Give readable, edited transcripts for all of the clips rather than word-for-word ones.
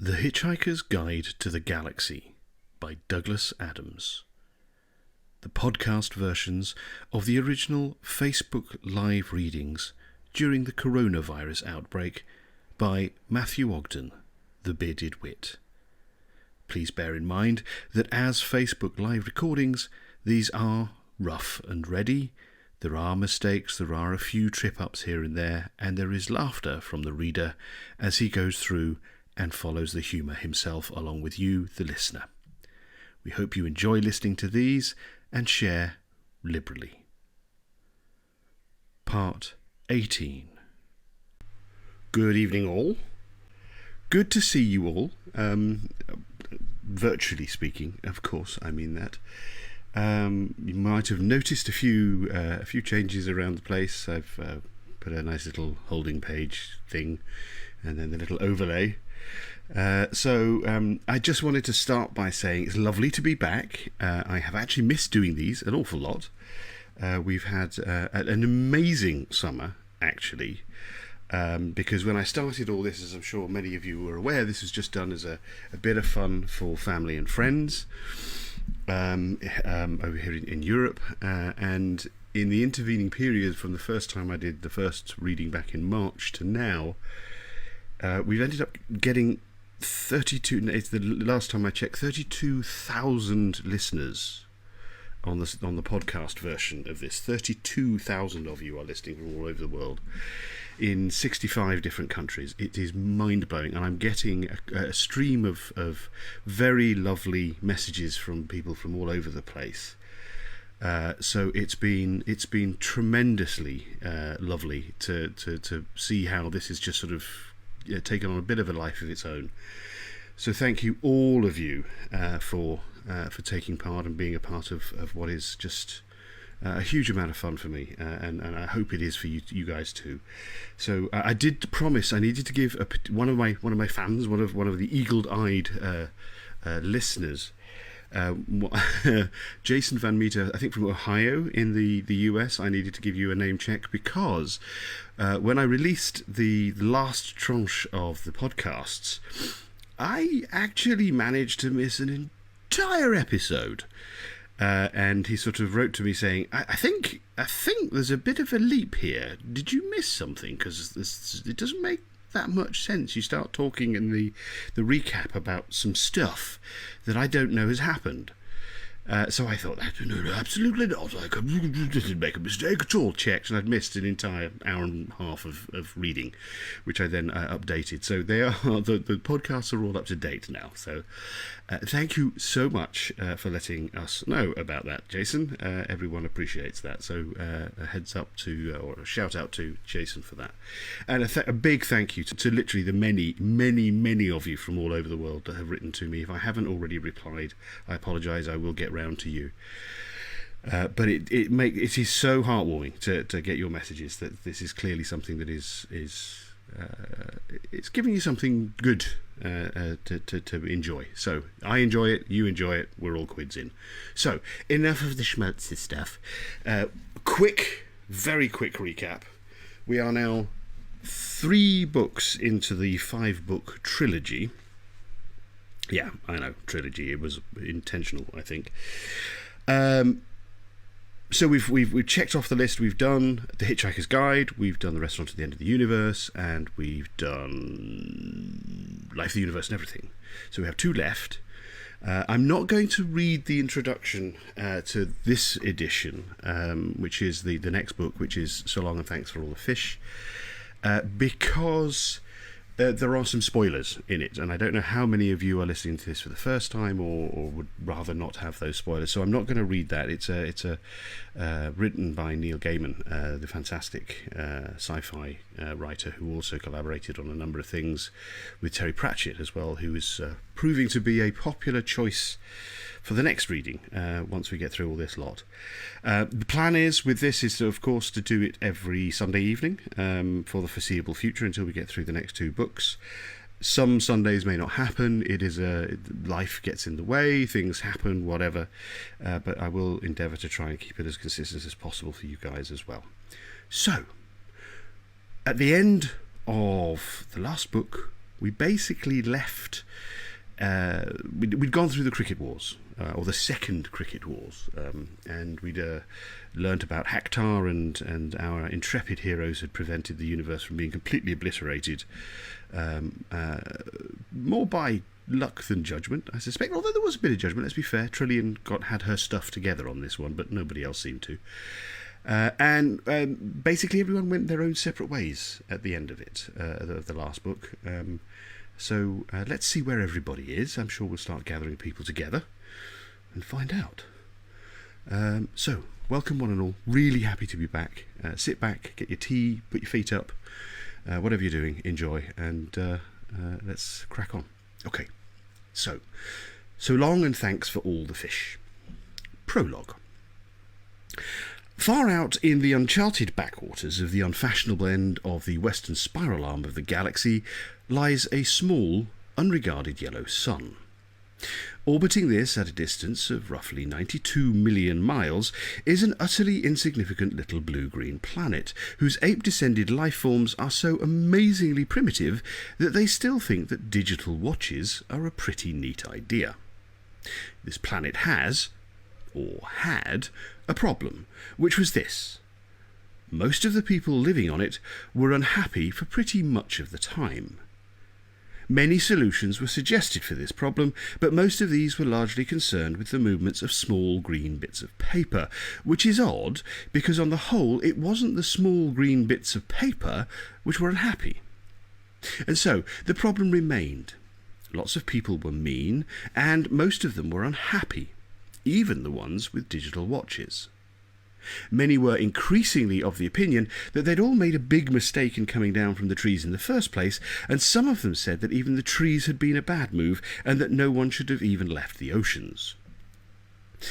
The Hitchhiker's Guide to the Galaxy by Douglas Adams. The podcast versions of the original Facebook Live readings during the coronavirus outbreak by Matthew Ogden, the Bearded Wit. Please bear in mind that as Facebook Live recordings, these are rough and ready. There are mistakes, there are a few trip-ups here and there is laughter from the reader as he goes through and follows the humour himself along with you, the listener. We hope you enjoy listening to these and share liberally. Part 18. Good evening all. Good to see you all. Virtually speaking, of course, I mean that. You might have noticed a few changes around the place. I've put a nice little holding page thing and then the little overlay. So I just wanted to start by saying it's lovely to be back. I have actually missed doing these an awful lot. We've had an amazing summer, actually, because when I started all this, as I'm sure many of you were aware, this was just done as a bit of fun for family and friends over here in Europe. And in the intervening period from the first time I did the first reading back in March to now, we've ended up getting 32, it's the last time I checked, 32,000 listeners on the podcast version of this. 32,000 of you are listening from all over the world in 65 different countries. It is mind-blowing, and I'm getting a stream of very lovely messages from people from all over the place. So it's been tremendously lovely to see how this is just sort of taken on a bit of a life of its own. So thank you, all of you, for taking part and being a part of what is just a huge amount of fun for me, and I hope it is for you guys too. So I did promise I needed to give one of my fans, one of the eagle-eyed listeners, Jason Van Meter, I think from Ohio in the US. I needed to give you a name check because when I released the last tranche of the podcasts, I actually managed to miss an entire episode. And he sort of wrote to me saying, I think there's a bit of a leap here. Did you miss something? Because it doesn't make that much sense. You start talking in the recap about some stuff that I don't know has happened. So I thought, no, absolutely not. I didn't make a mistake at all. Checked, and I'd missed an entire hour and a half of reading, which I then updated. So they are the podcasts are all up to date now. So thank you so much for letting us know about that, Jason. Everyone appreciates that. So a heads up or a shout out to Jason for that, and a big thank you to literally the many of you from all over the world that have written to me. If I haven't already replied, I apologise. I will get round to you. But it is so heartwarming to get your messages that this is clearly something that is it's giving you something good to enjoy. So I enjoy it, you enjoy it, we're all quids in. So enough of the schmaltzy stuff. Very quick recap. We are now 3 books into the 5-book trilogy. Yeah, I know, trilogy. It was intentional, I think. So we've checked off the list. We've done The Hitchhiker's Guide, we've done The Restaurant at the End of the Universe, and we've done Life, the Universe, and Everything. So we have 2 left. I'm not going to read the introduction to this edition, which is the next book, which is So Long and Thanks for All the Fish, because there are some spoilers in it, and I don't know how many of you are listening to this for the first time or would rather not have those spoilers, so I'm not going to read that. It's written by Neil Gaiman, the fantastic sci-fi writer who also collaborated on a number of things with Terry Pratchett as well, who is proving to be a popular choice for the next reading once we get through all this lot. The plan with this is, of course, to do it every Sunday evening for the foreseeable future until we get through the next 2 books. Some Sundays may not happen. Life gets in the way, things happen, whatever. But I will endeavour to try and keep it as consistent as possible for you guys as well. So, at the end of the last book, we basically left... we'd gone through the Krikkit Wars, or the Second Krikkit Wars, and we'd learnt about Haktar, and our intrepid heroes had prevented the universe from being completely obliterated, more by luck than judgment, I suspect, although there was a bit of judgment, let's be fair. Trillian had her stuff together on this one, but nobody else seemed to. And basically everyone went their own separate ways at the end of it, of the last book. So let's see where everybody is. I'm sure we'll start gathering people together and find out. So, welcome one and all. Really happy to be back. Sit back, get your tea, put your feet up, whatever you're doing, enjoy, and let's crack on. Okay, so long and thanks for all the fish. Prologue. Far out in the uncharted backwaters of the unfashionable end of the western spiral arm of the galaxy lies a small, unregarded yellow sun. Orbiting this at a distance of roughly 92 million miles is an utterly insignificant little blue-green planet, whose ape-descended lifeforms are so amazingly primitive that they still think that digital watches are a pretty neat idea. This planet has, or had, a problem, which was this. Most of the people living on it were unhappy for pretty much of the time. Many solutions were suggested for this problem, but most of these were largely concerned with the movements of small green bits of paper, which is odd because on the whole it wasn't the small green bits of paper which were unhappy. And so the problem remained. Lots of people were mean, and most of them were unhappy, even the ones with digital watches. Many were increasingly of the opinion that they'd all made a big mistake in coming down from the trees in the first place, and some of them said that even the trees had been a bad move, and that no one should have even left the oceans.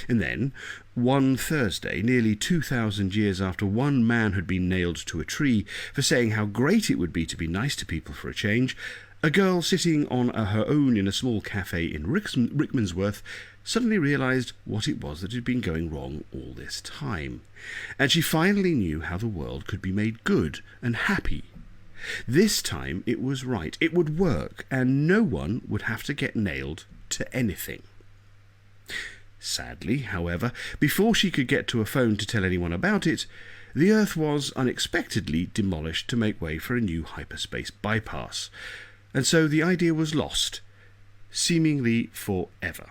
And then, one Thursday, nearly 2,000 years after one man had been nailed to a tree for saying how great it would be to be nice to people for a change, a girl sitting on her own in a small cafe in Rickmansworth suddenly realised what it was that had been going wrong all this time, and she finally knew how the world could be made good and happy. This time it was right, it would work, and no one would have to get nailed to anything. Sadly, however, before she could get to a phone to tell anyone about it, the Earth was unexpectedly demolished to make way for a new hyperspace bypass, and so the idea was lost, seemingly forever.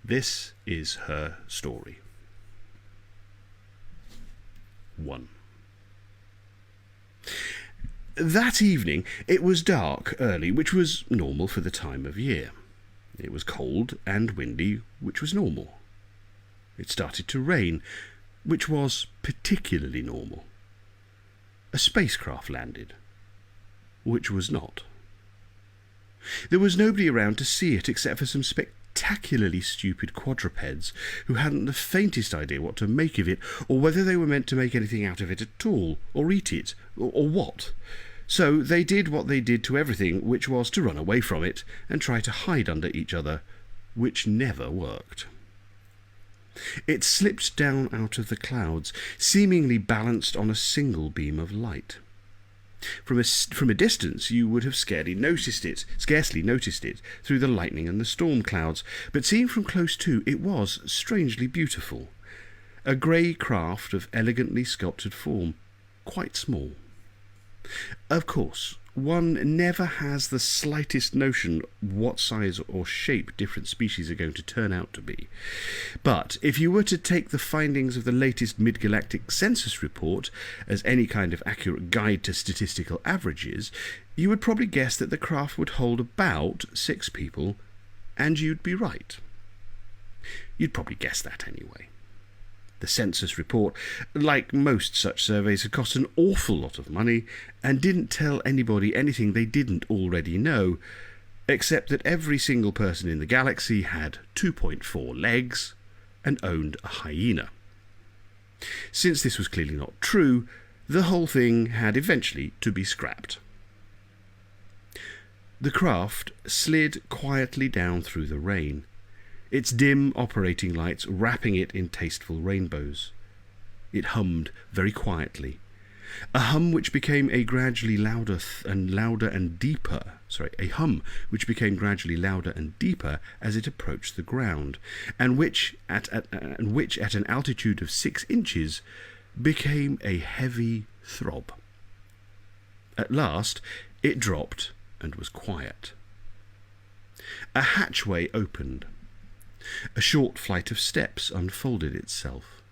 This is her story. 1. That evening it was dark early, which was normal for the time of year. It was cold and windy, which was normal. It started to rain, which was particularly normal. A spacecraft landed, which was not. There was nobody around to see it except for some spectacularly stupid quadrupeds who hadn't the faintest idea what to make of it, or whether they were meant to make anything out of it at all, or eat it, or what. So they did what they did to everything, which was to run away from it and try to hide under each other, which never worked. It slipped down out of the clouds, seemingly balanced on a single beam of light. From a distance you would have scarcely noticed it through the lightning and the storm clouds, but seen from close to it was strangely beautiful. A grey craft of elegantly sculptured form, quite small. Of course, one never has the slightest notion what size or shape different species are going to turn out to be. But if you were to take the findings of the latest mid-galactic census report as any kind of accurate guide to statistical averages, you would probably guess that the craft would hold about 6 people, and you'd be right. You'd probably guess that anyway. The census report, like most such surveys, had cost an awful lot of money and didn't tell anybody anything they didn't already know, except that every single person in the galaxy had 2.4 legs and owned a hyena. Since this was clearly not true, the whole thing had eventually to be scrapped. The craft slid quietly down through the rain, its dim operating lights wrapping it in tasteful rainbows. It hummed very quietly, A hum which became a gradually louder and deeper. A hum which became gradually louder and deeper as it approached the ground, and which at an altitude of 6 inches became a heavy throb. At last it dropped and was quiet. A hatchway opened. A short flight of steps unfolded itself.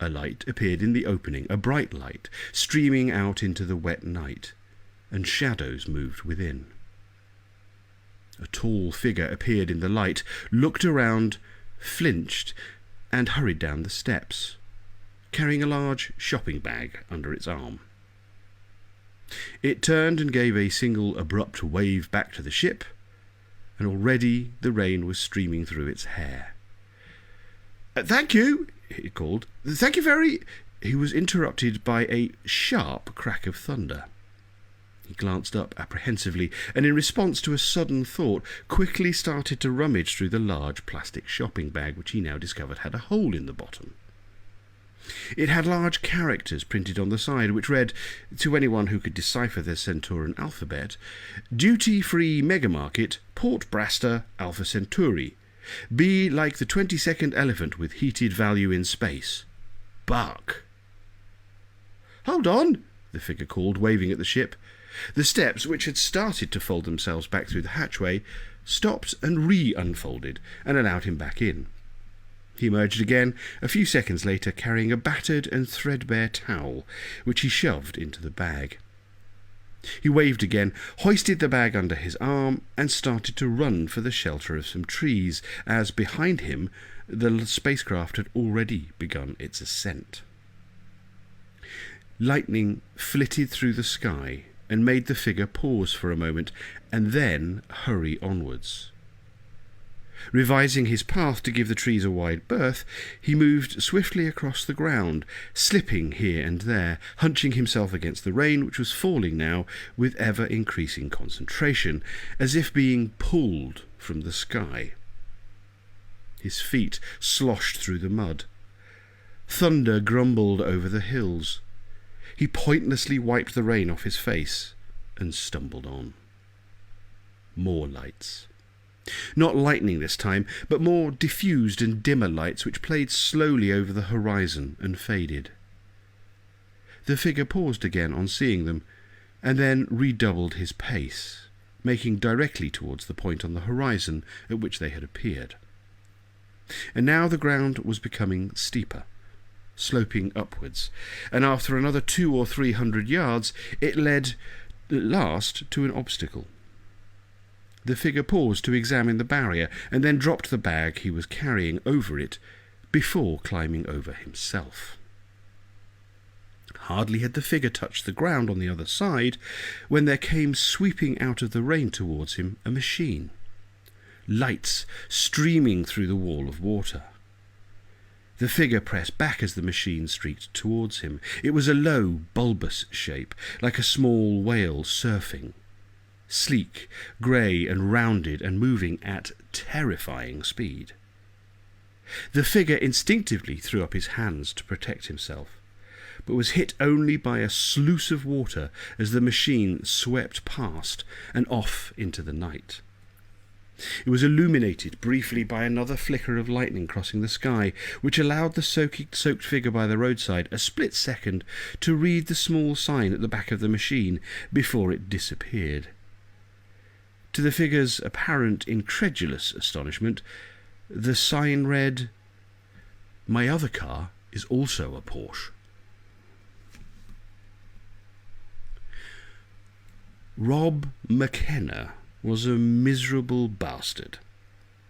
A light appeared in the opening, a bright light, streaming out into the wet night, and shadows moved within. A tall figure appeared in the light, looked around, flinched, and hurried down the steps, carrying a large shopping bag under its arm. It turned and gave a single abrupt wave back to the ship, and already the rain was streaming through its hair. "Thank you," it called. "Thank you very—" He was interrupted by a sharp crack of thunder. He glanced up apprehensively, and in response to a sudden thought, quickly started to rummage through the large plastic shopping bag, which he now discovered had a hole in the bottom. It had large characters printed on the side, which read, to anyone who could decipher the Centauran alphabet, "Duty-free megamarket, Port Braster, Alpha Centauri. Be like the 22nd elephant with heated value in space. Bark." "Hold on," the figure called, waving at the ship. The steps, which had started to fold themselves back through the hatchway, stopped and re-unfolded and allowed him back in. He emerged again a few seconds later, carrying a battered and threadbare towel, which he shoved into the bag. He waved again, hoisted the bag under his arm, and started to run for the shelter of some trees, as behind him the spacecraft had already begun its ascent. Lightning flitted through the sky and made the figure pause for a moment, and then hurry onwards. Revising his path to give the trees a wide berth, he moved swiftly across the ground, slipping here and there, hunching himself against the rain, which was falling now with ever-increasing concentration, as if being pulled from the sky. His feet sloshed through the mud. Thunder grumbled over the hills. He pointlessly wiped the rain off his face and stumbled on. More lights. Not lightning this time, but more diffused and dimmer lights which played slowly over the horizon and faded. The figure paused again on seeing them, and then redoubled his pace, making directly towards the point on the horizon at which they had appeared. And now the ground was becoming steeper, sloping upwards, and after another 200 or 300 yards it led at last to an obstacle. The figure paused to examine the barrier, and then dropped the bag he was carrying over it before climbing over himself. Hardly had the figure touched the ground on the other side when there came sweeping out of the rain towards him a machine, lights streaming through the wall of water. The figure pressed back as the machine streaked towards him. It was a low, bulbous shape, like a small whale surfing. Sleek, grey and rounded, and moving at terrifying speed. The figure instinctively threw up his hands to protect himself, but was hit only by a sluice of water as the machine swept past and off into the night. It was illuminated briefly by another flicker of lightning crossing the sky, which allowed the soaked figure by the roadside a split second to read the small sign at the back of the machine before it disappeared. To the figure's apparent incredulous astonishment, the sign read, "My other car is also a Porsche." Rob McKenna was a miserable bastard,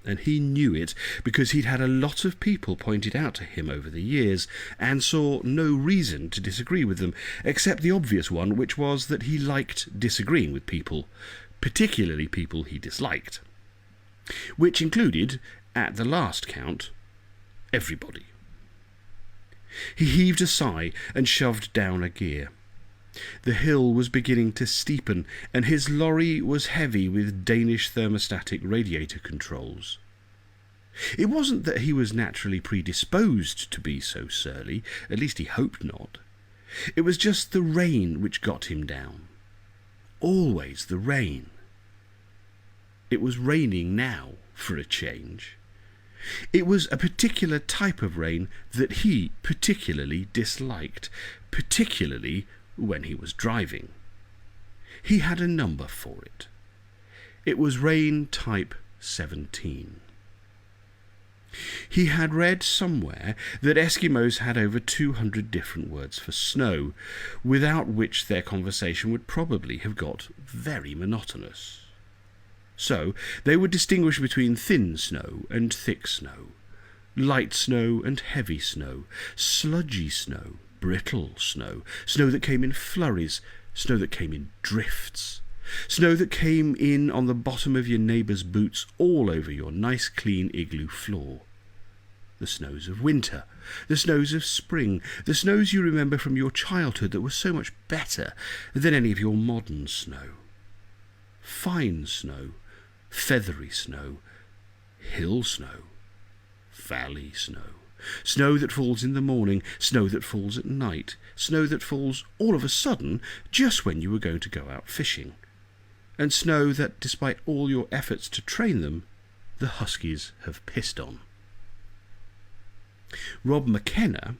and he knew it because he'd had a lot of people pointed out to him over the years, and saw no reason to disagree with them, except the obvious one, which was that he liked disagreeing with people, particularly people he disliked, which included, at the last count, everybody. He heaved a sigh and shoved down a gear. The hill was beginning to steepen, and his lorry was heavy with Danish thermostatic radiator controls. It wasn't that he was naturally predisposed to be so surly, at least he hoped not. It was just the rain which got him down. Always the rain. It was raining now, for a change. It was a particular type of rain that he particularly disliked, particularly when he was driving. He had a number for it. It was rain type 17. He had read somewhere that Eskimos had over 200 different words for snow, without which their conversation would probably have got very monotonous. So they would distinguish between thin snow and thick snow, light snow and heavy snow, sludgy snow, brittle snow, snow that came in flurries, snow that came in drifts, snow that came in on the bottom of your neighbour's boots all over your nice clean igloo floor. The snows of winter, the snows of spring, the snows you remember from your childhood that were so much better than any of your modern snow. Fine snow, feathery snow, hill snow, valley snow, snow that falls in the morning, snow that falls at night, snow that falls all of a sudden just when you were going to go out fishing, and snow that, despite all your efforts to train them, the huskies have pissed on. Rob McKenna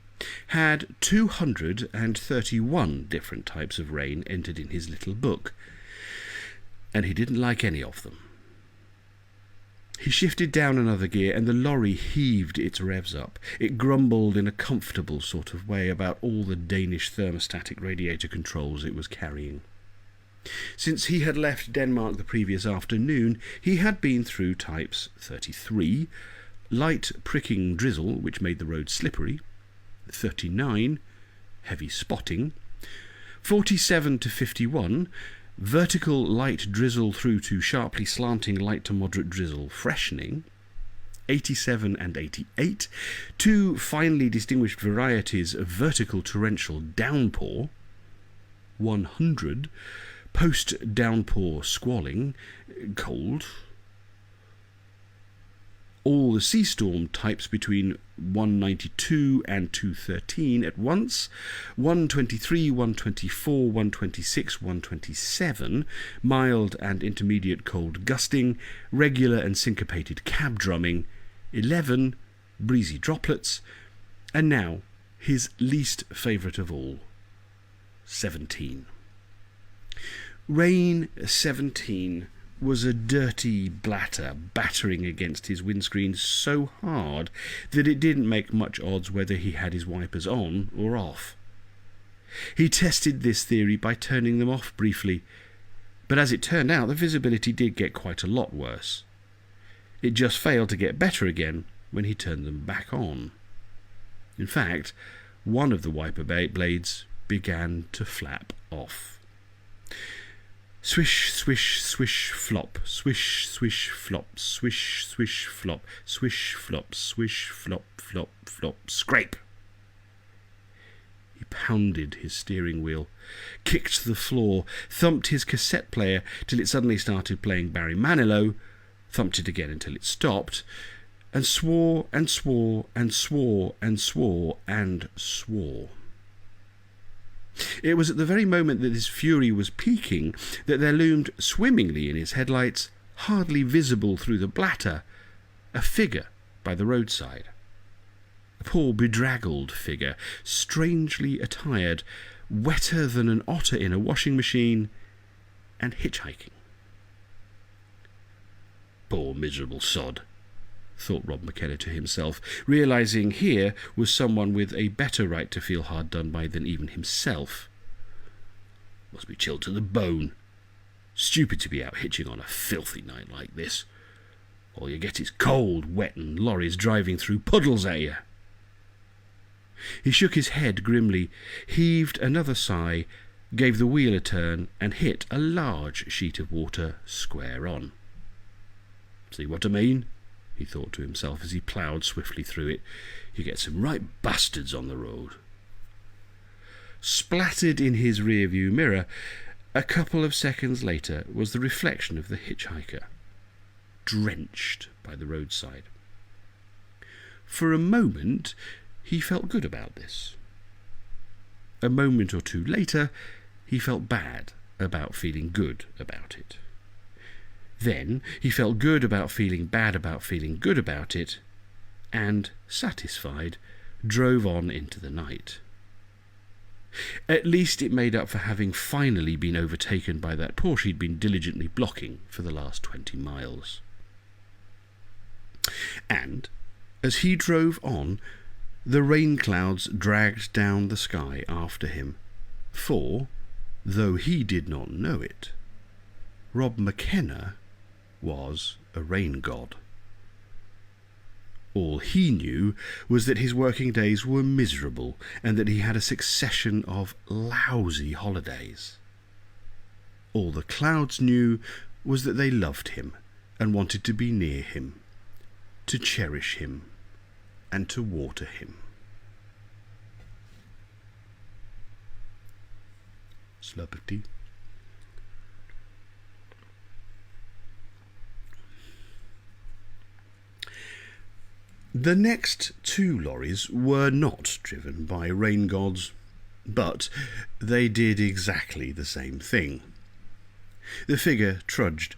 had 231 different types of rain entered in his little book, and he didn't like any of them. He shifted down another gear, and the lorry heaved its revs up. It grumbled in a comfortable sort of way about all the Danish thermostatic radiator controls it was carrying. Since he had left Denmark the previous afternoon, he had been through types 33, light pricking drizzle, which made the road slippery, 39, heavy spotting, 47 to 51, vertical light drizzle through to sharply slanting light to moderate drizzle freshening, 87 and 88, two finely distinguished varieties of vertical torrential downpour, 100, post-downpour squalling, cold. All the sea storm types between 192 and 213 at once, 123, 124, 126, 127, mild and intermediate cold gusting, regular and syncopated cab drumming, 11, breezy droplets, and now his least favourite of all, 17. Rain 17 was a dirty blatter battering against his windscreen so hard that it didn't make much odds whether he had his wipers on or off. He tested this theory by turning them off briefly, but as it turned out, the visibility did get quite a lot worse. It just failed to get better again when he turned them back on. In fact, one of the wiper blades began to flap off. Swish, swish, swish, flop, swish, swish, flop, swish, swish, flop, swish, flop, swish, flop, flop, flop, scrape. He pounded his steering wheel, kicked the floor, thumped his cassette player till it suddenly started playing Barry Manilow, thumped it again until it stopped, and swore and swore and swore and swore and swore. It was at the very moment that his fury was peaking that there loomed swimmingly in his headlights, hardly visible through the blatter, a figure by the roadside. A poor bedraggled figure, strangely attired, wetter than an otter in a washing machine, and hitchhiking. Poor miserable sod, thought Rob McKenna to himself, realising here was someone with a better right to feel hard done by than even himself. Must be chilled to the bone. Stupid to be out hitching on a filthy night like this. All you get is cold, wet, and lorries driving through puddles at you. He shook his head grimly, heaved another sigh, gave the wheel a turn, and hit a large sheet of water square on. See what I mean? He thought to himself as he ploughed swiftly through it. You get some right bastards on the road. Splattered in his rear-view mirror, a couple of seconds later, was the reflection of the hitchhiker, drenched by the roadside. For a moment, he felt good about this. A moment or two later, he felt bad about feeling good about it. Then he felt good about feeling bad about feeling good about it, and, satisfied, drove on into the night. At least it made up for having finally been overtaken by that Porsche he'd been diligently blocking for the last 20 miles. And, as he drove on, the rain clouds dragged down the sky after him, for, though he did not know it, Rob McKenna was a rain god. All he knew was that his working days were miserable and that he had a succession of lousy holidays. All the clouds knew was that they loved him and wanted to be near him, to cherish him and to water him. Slurp of tea. The next 2 lorries were not driven by rain gods, but they did exactly the same thing. The figure trudged,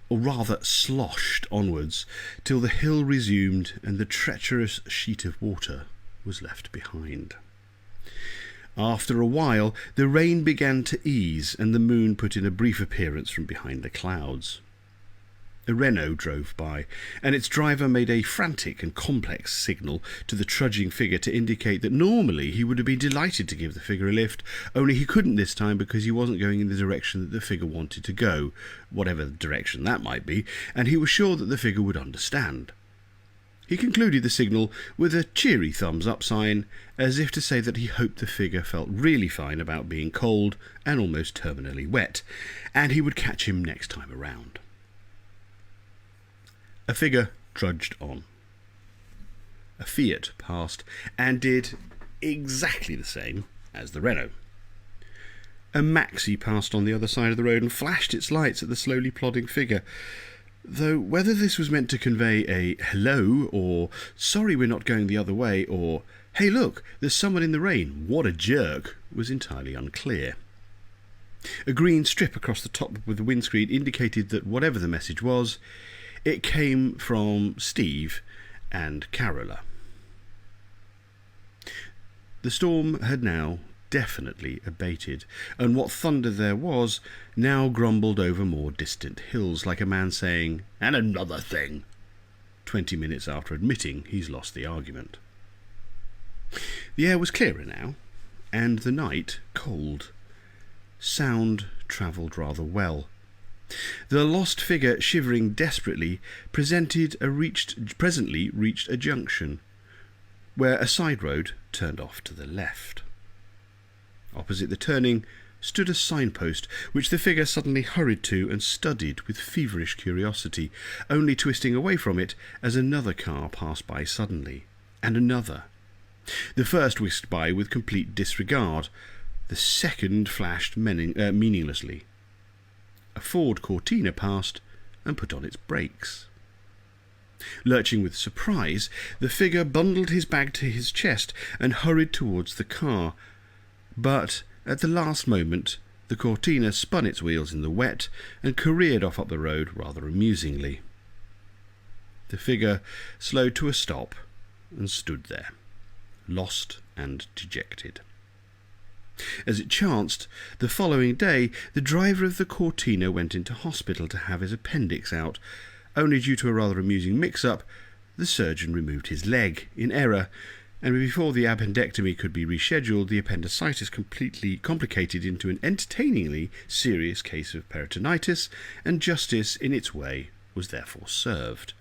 or rather sloshed onwards, till the hill resumed and the treacherous sheet of water was left behind. After a while, the rain began to ease and the moon put in a brief appearance from behind the clouds. A Renault drove by, and its driver made a frantic and complex signal to the trudging figure to indicate that normally he would have been delighted to give the figure a lift, only he couldn't this time because he wasn't going in the direction that the figure wanted to go, whatever direction that might be, and he was sure that the figure would understand. He concluded the signal with a cheery thumbs-up sign, as if to say that he hoped the figure felt really fine about being cold and almost terminally wet, and he would catch him next time around. A figure trudged on. A Fiat passed and did exactly the same as the Renault. A Maxi passed on the other side of the road and flashed its lights at the slowly plodding figure, though whether this was meant to convey a hello, or sorry we're not going the other way, or hey look, there's someone in the rain, what a jerk, was entirely unclear. A green strip across the top of the windscreen indicated that whatever the message was, it came from Steve and Carola. The storm had now definitely abated, and what thunder there was now grumbled over more distant hills, like a man saying, "And another thing," 20 minutes after admitting he's lost the argument. The air was clearer now, and the night cold. Sound travelled rather well. The lost figure, shivering desperately, presently reached a junction, where a side road turned off to the left. Opposite the turning stood a signpost, which the figure suddenly hurried to and studied with feverish curiosity, only twisting away from it as another car passed by suddenly, and another. The first whisked by with complete disregard. The second flashed meaninglessly. A Ford Cortina passed and put on its brakes. Lurching with surprise, the figure bundled his bag to his chest and hurried towards the car, but at the last moment the Cortina spun its wheels in the wet and careered off up the road rather amusingly. The figure slowed to a stop and stood there, lost and dejected. As it chanced, the following day the driver of the Cortina went into hospital to have his appendix out. Only due to a rather amusing mix-up, the surgeon removed his leg in error, and before the appendectomy could be rescheduled, the appendicitis completely complicated into an entertainingly serious case of peritonitis, and justice in its way was therefore served.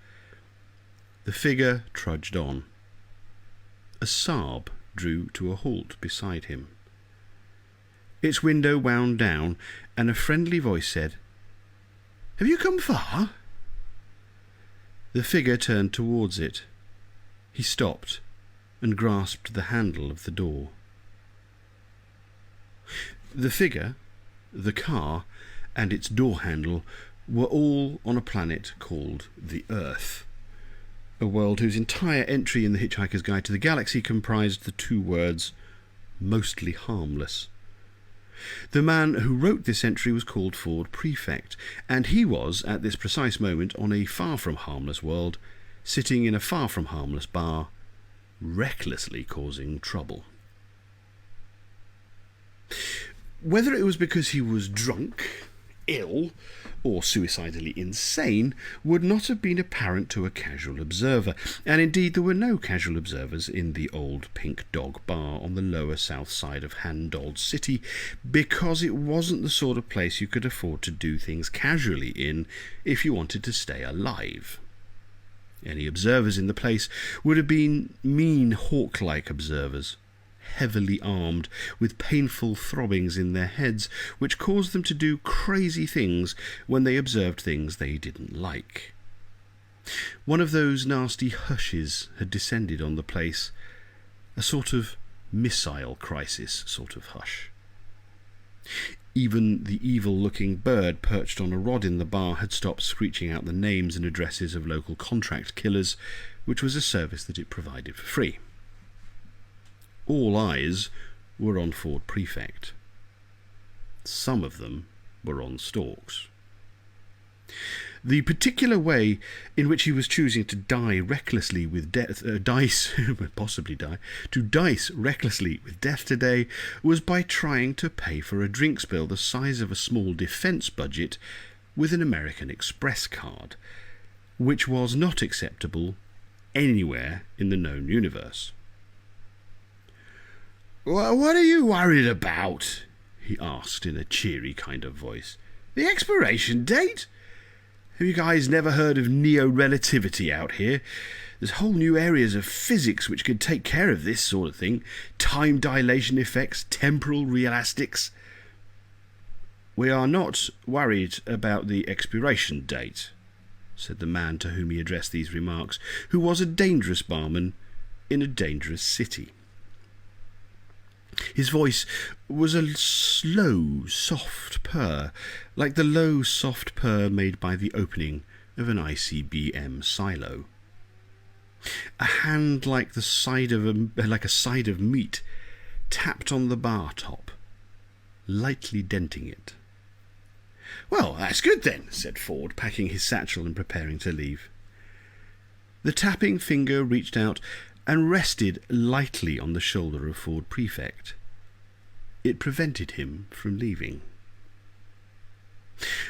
The figure trudged on. A Saab drew to a halt beside him. Its window wound down, and a friendly voice said, "Have you come far?" The figure turned towards it. He stopped and grasped the handle of the door. The figure, the car, and its door handle were all on a planet called the Earth, a world whose entire entry in the Hitchhiker's Guide to the Galaxy comprised the 2 words, mostly harmless. The man who wrote this entry was called Ford Prefect, and he was, at this precise moment, on a far-from-harmless world, sitting in a far-from-harmless bar, recklessly causing trouble. Whether it was because he was drunk, ill, or suicidally insane would not have been apparent to a casual observer, and indeed there were no casual observers in the old Pink Dog Bar on the lower south side of Handoled City, because it wasn't the sort of place you could afford to do things casually in if you wanted to stay alive. Any observers in the place would have been mean hawk-like observers, heavily armed, with painful throbbings in their heads, which caused them to do crazy things when they observed things they didn't like. One of those nasty hushes had descended on the place, a sort of missile crisis sort of hush. Even the evil-looking bird perched on a rod in the bar had stopped screeching out the names and addresses of local contract killers, which was a service that it provided for free. All eyes were on Ford Prefect. Some of them were on Storks. The particular way in which he was choosing to die recklessly with dice recklessly with death today was by trying to pay for a drinks bill the size of a small defence budget with an American Express card, which was not acceptable anywhere in the known universe. "What are you worried about?" he asked in a cheery kind of voice. "The expiration date? Have you guys never heard of neo-relativity out here? There's whole new areas of physics which could take care of this sort of thing. Time dilation effects, temporal realistics." "We are not worried about the expiration date," said the man to whom he addressed these remarks, who was a dangerous barman in a dangerous city. His voice was a slow, soft purr, like the low, soft purr made by the opening of an ICBM silo. A hand like a side of meat tapped on the bar top, lightly denting it. "Well, that's good then," said Ford, packing his satchel and preparing to leave. The tapping finger reached out and rested lightly on the shoulder of Ford Prefect. It prevented him from leaving.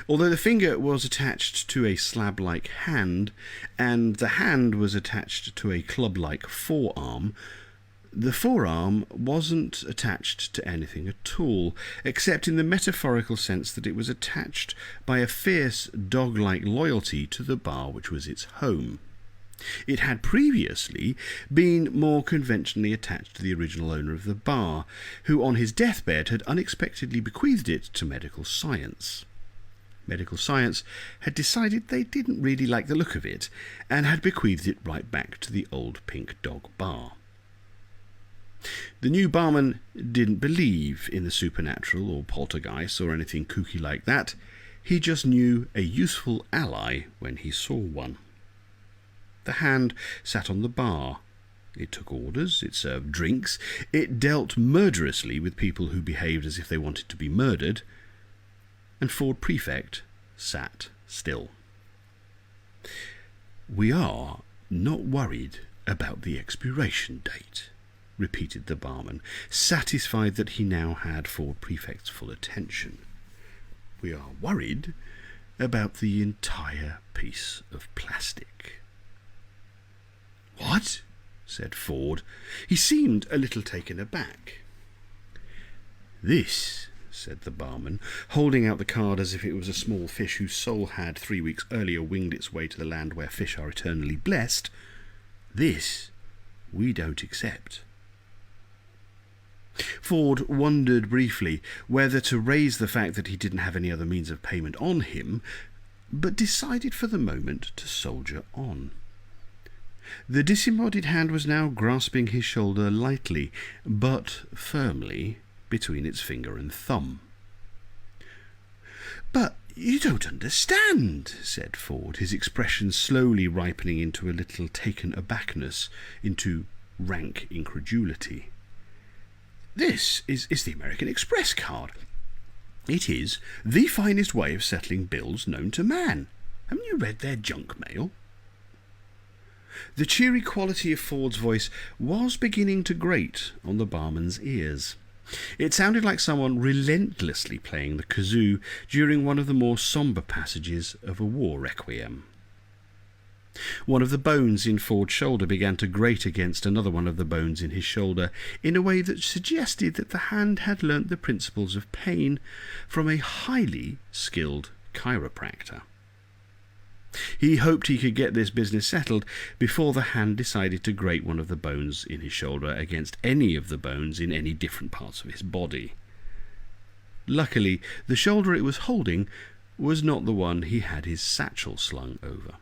Although the finger was attached to a slab-like hand, and the hand was attached to a club-like forearm, the forearm wasn't attached to anything at all, except in the metaphorical sense that it was attached by a fierce dog-like loyalty to the bar which was its home. It had previously been more conventionally attached to the original owner of the bar, who on his deathbed had unexpectedly bequeathed it to medical science. Medical science had decided they didn't really like the look of it, and had bequeathed it right back to the old Pink Dog Bar. The new barman didn't believe in the supernatural or poltergeist or anything kooky like that. He just knew a useful ally when he saw one. The hand sat on the bar. It took orders, it served drinks, it dealt murderously with people who behaved as if they wanted to be murdered, and Ford Prefect sat still. "We are not worried about the expiration date," repeated the barman, satisfied that he now had Ford Prefect's full attention. "We are worried about the entire piece of plastic." "What?" said Ford. He seemed a little taken aback. "This," said the barman, holding out the card as if it was a small fish whose soul had 3 weeks earlier winged its way to the land where fish are eternally blessed, "this we don't accept." Ford wondered briefly whether to raise the fact that he didn't have any other means of payment on him, but decided for the moment to soldier on. The disembodied hand was now grasping his shoulder lightly, but firmly, between its finger and thumb. "But you don't understand," said Ford, his expression slowly ripening into a little taken abackness, into rank incredulity. This is the American Express card. It is the finest way of settling bills known to man. Haven't you read their junk mail? The cheery quality of Ford's voice was beginning to grate on the barman's ears. It sounded like someone relentlessly playing the kazoo during one of the more sombre passages of a war requiem. One of the bones in Ford's shoulder began to grate against another one of the bones in his shoulder in a way that suggested that the hand had learnt the principles of pain from a highly skilled chiropractor. He hoped he could get this business settled before the hand decided to grate one of the bones in his shoulder against any of the bones in any different parts of his body. Luckily, the shoulder it was holding was not the one he had his satchel slung over.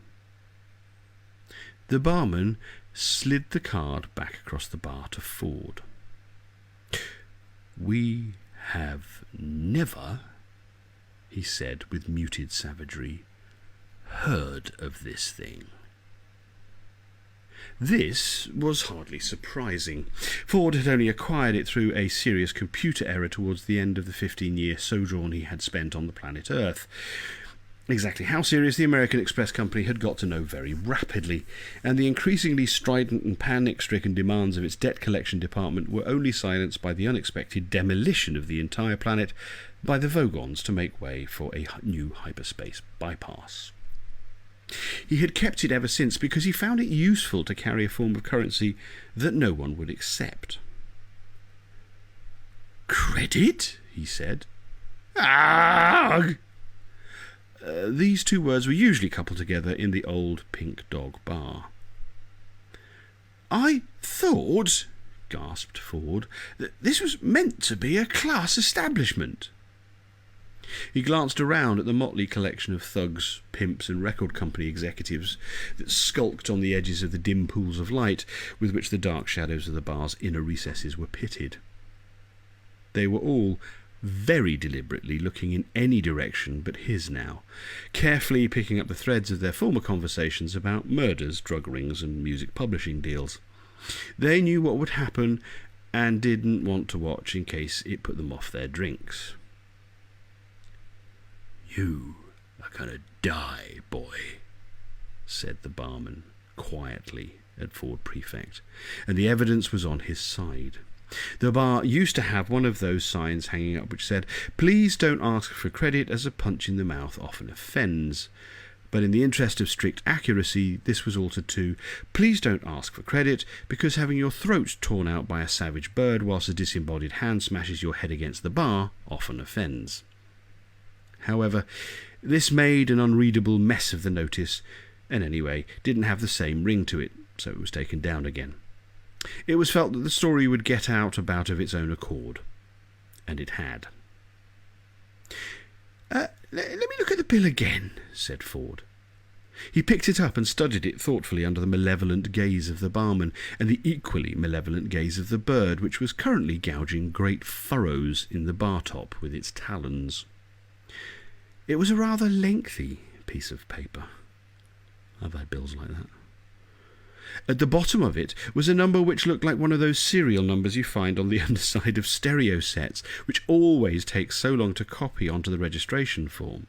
The barman slid the card back across the bar to Ford. "We have never," he said with muted savagery, "heard of this thing." This was hardly surprising. Ford had only acquired it through a serious computer error towards the end of the 15-year sojourn he had spent on the planet Earth. Exactly how serious the American Express Company had got to know very rapidly, and the increasingly strident and panic-stricken demands of its debt collection department were only silenced by the unexpected demolition of the entire planet by the Vogons to make way for a new hyperspace bypass. He had kept it ever since because he found it useful to carry a form of currency that no one would accept. "Credit?" he said. "Argh!" These two words were usually coupled together in the old Pink Dog bar. "I thought," gasped Ford, "that this was meant to be a class establishment." He glanced around at the motley collection of thugs, pimps, and record company executives that skulked on the edges of the dim pools of light with which the dark shadows of the bar's inner recesses were pitted. They were all very deliberately looking in any direction but his now, carefully picking up the threads of their former conversations about murders, drug rings, and music publishing deals. They knew what would happen and didn't want to watch in case it put them off their drinks. "You are gonna die, boy," said the barman quietly at Ford Prefect, and the evidence was on his side. The bar used to have one of those signs hanging up which said, "Please don't ask for credit as a punch in the mouth often offends." But in the interest of strict accuracy, this was altered to, "Please don't ask for credit because having your throat torn out by a savage bird whilst a disembodied hand smashes your head against the bar often offends." However, this made an unreadable mess of the notice, and anyway, didn't have the same ring to it, so it was taken down again. It was felt that the story would get out about of its own accord, and it had. Let me look at the bill again," said Ford. He picked it up and studied it thoughtfully under the malevolent gaze of the barman and the equally malevolent gaze of the bird, which was currently gouging great furrows in the bar top with its talons. It was a rather lengthy piece of paper. I've had bills like that. At the bottom of it was a number which looked like one of those serial numbers you find on the underside of stereo sets, which always take so long to copy onto the registration form.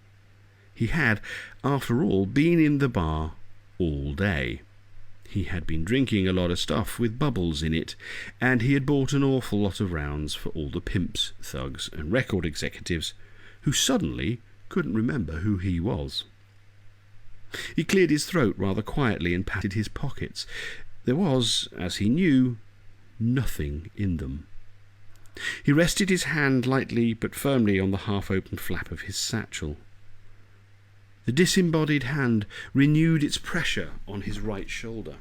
He had, after all, been in the bar all day. He had been drinking a lot of stuff with bubbles in it, and he had bought an awful lot of rounds for all the pimps, thugs, and record executives who suddenly couldn't remember who he was. He cleared his throat rather quietly and patted his pockets. There was, as he knew, nothing in them. He rested his hand lightly but firmly on the half-open flap of his satchel. The disembodied hand renewed its pressure on his right shoulder.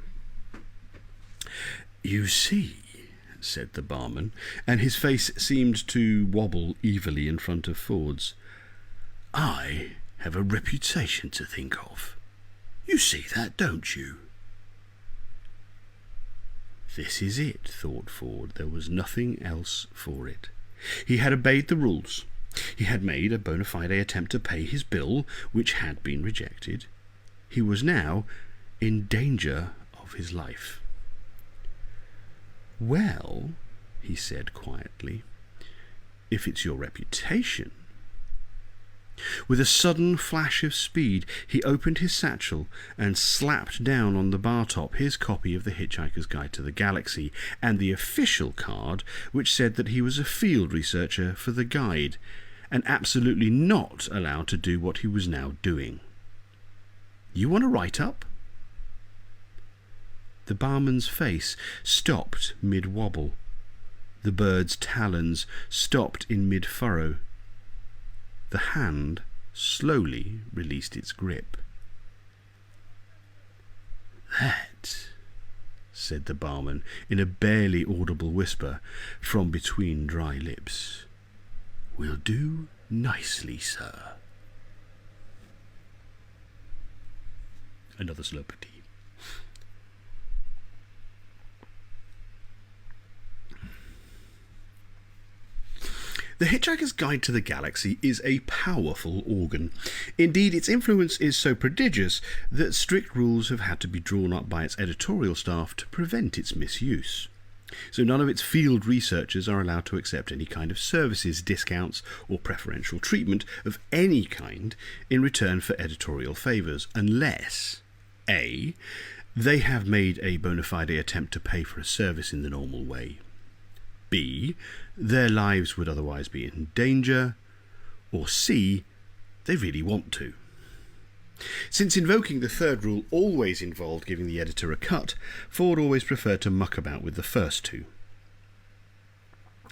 "You see," said the barman, and his face seemed to wobble evilly in front of Ford's, "I have a reputation to think of. You see that, don't you?" This is it, thought Ford. There was nothing else for it. He had obeyed the rules. He had made a bona fide attempt to pay his bill, which had been rejected. He was now in danger of his life. "Well," he said quietly. "If it's your reputation." With a sudden flash of speed, he opened his satchel and slapped down on the bar top his copy of The Hitchhiker's Guide to the Galaxy and the official card which said that he was a field researcher for the guide and absolutely not allowed to do what he was now doing. "You want a write-up?" The barman's face stopped mid-wobble. The bird's talons stopped in mid-furrow. The hand slowly released its grip. "That," said the barman in a barely audible whisper from between dry lips, "will do nicely, sir." Another slurp of tea. The Hitchhiker's Guide to the Galaxy is a powerful organ. Indeed, its influence is so prodigious that strict rules have had to be drawn up by its editorial staff to prevent its misuse. So none of its field researchers are allowed to accept any kind of services, discounts, or preferential treatment of any kind in return for editorial favours, unless A. they have made a bona fide attempt to pay for a service in the normal way, B. their lives would otherwise be in danger, or C. they really want to. Since invoking the third rule always involved giving the editor a cut, Ford always preferred to muck about with the first two.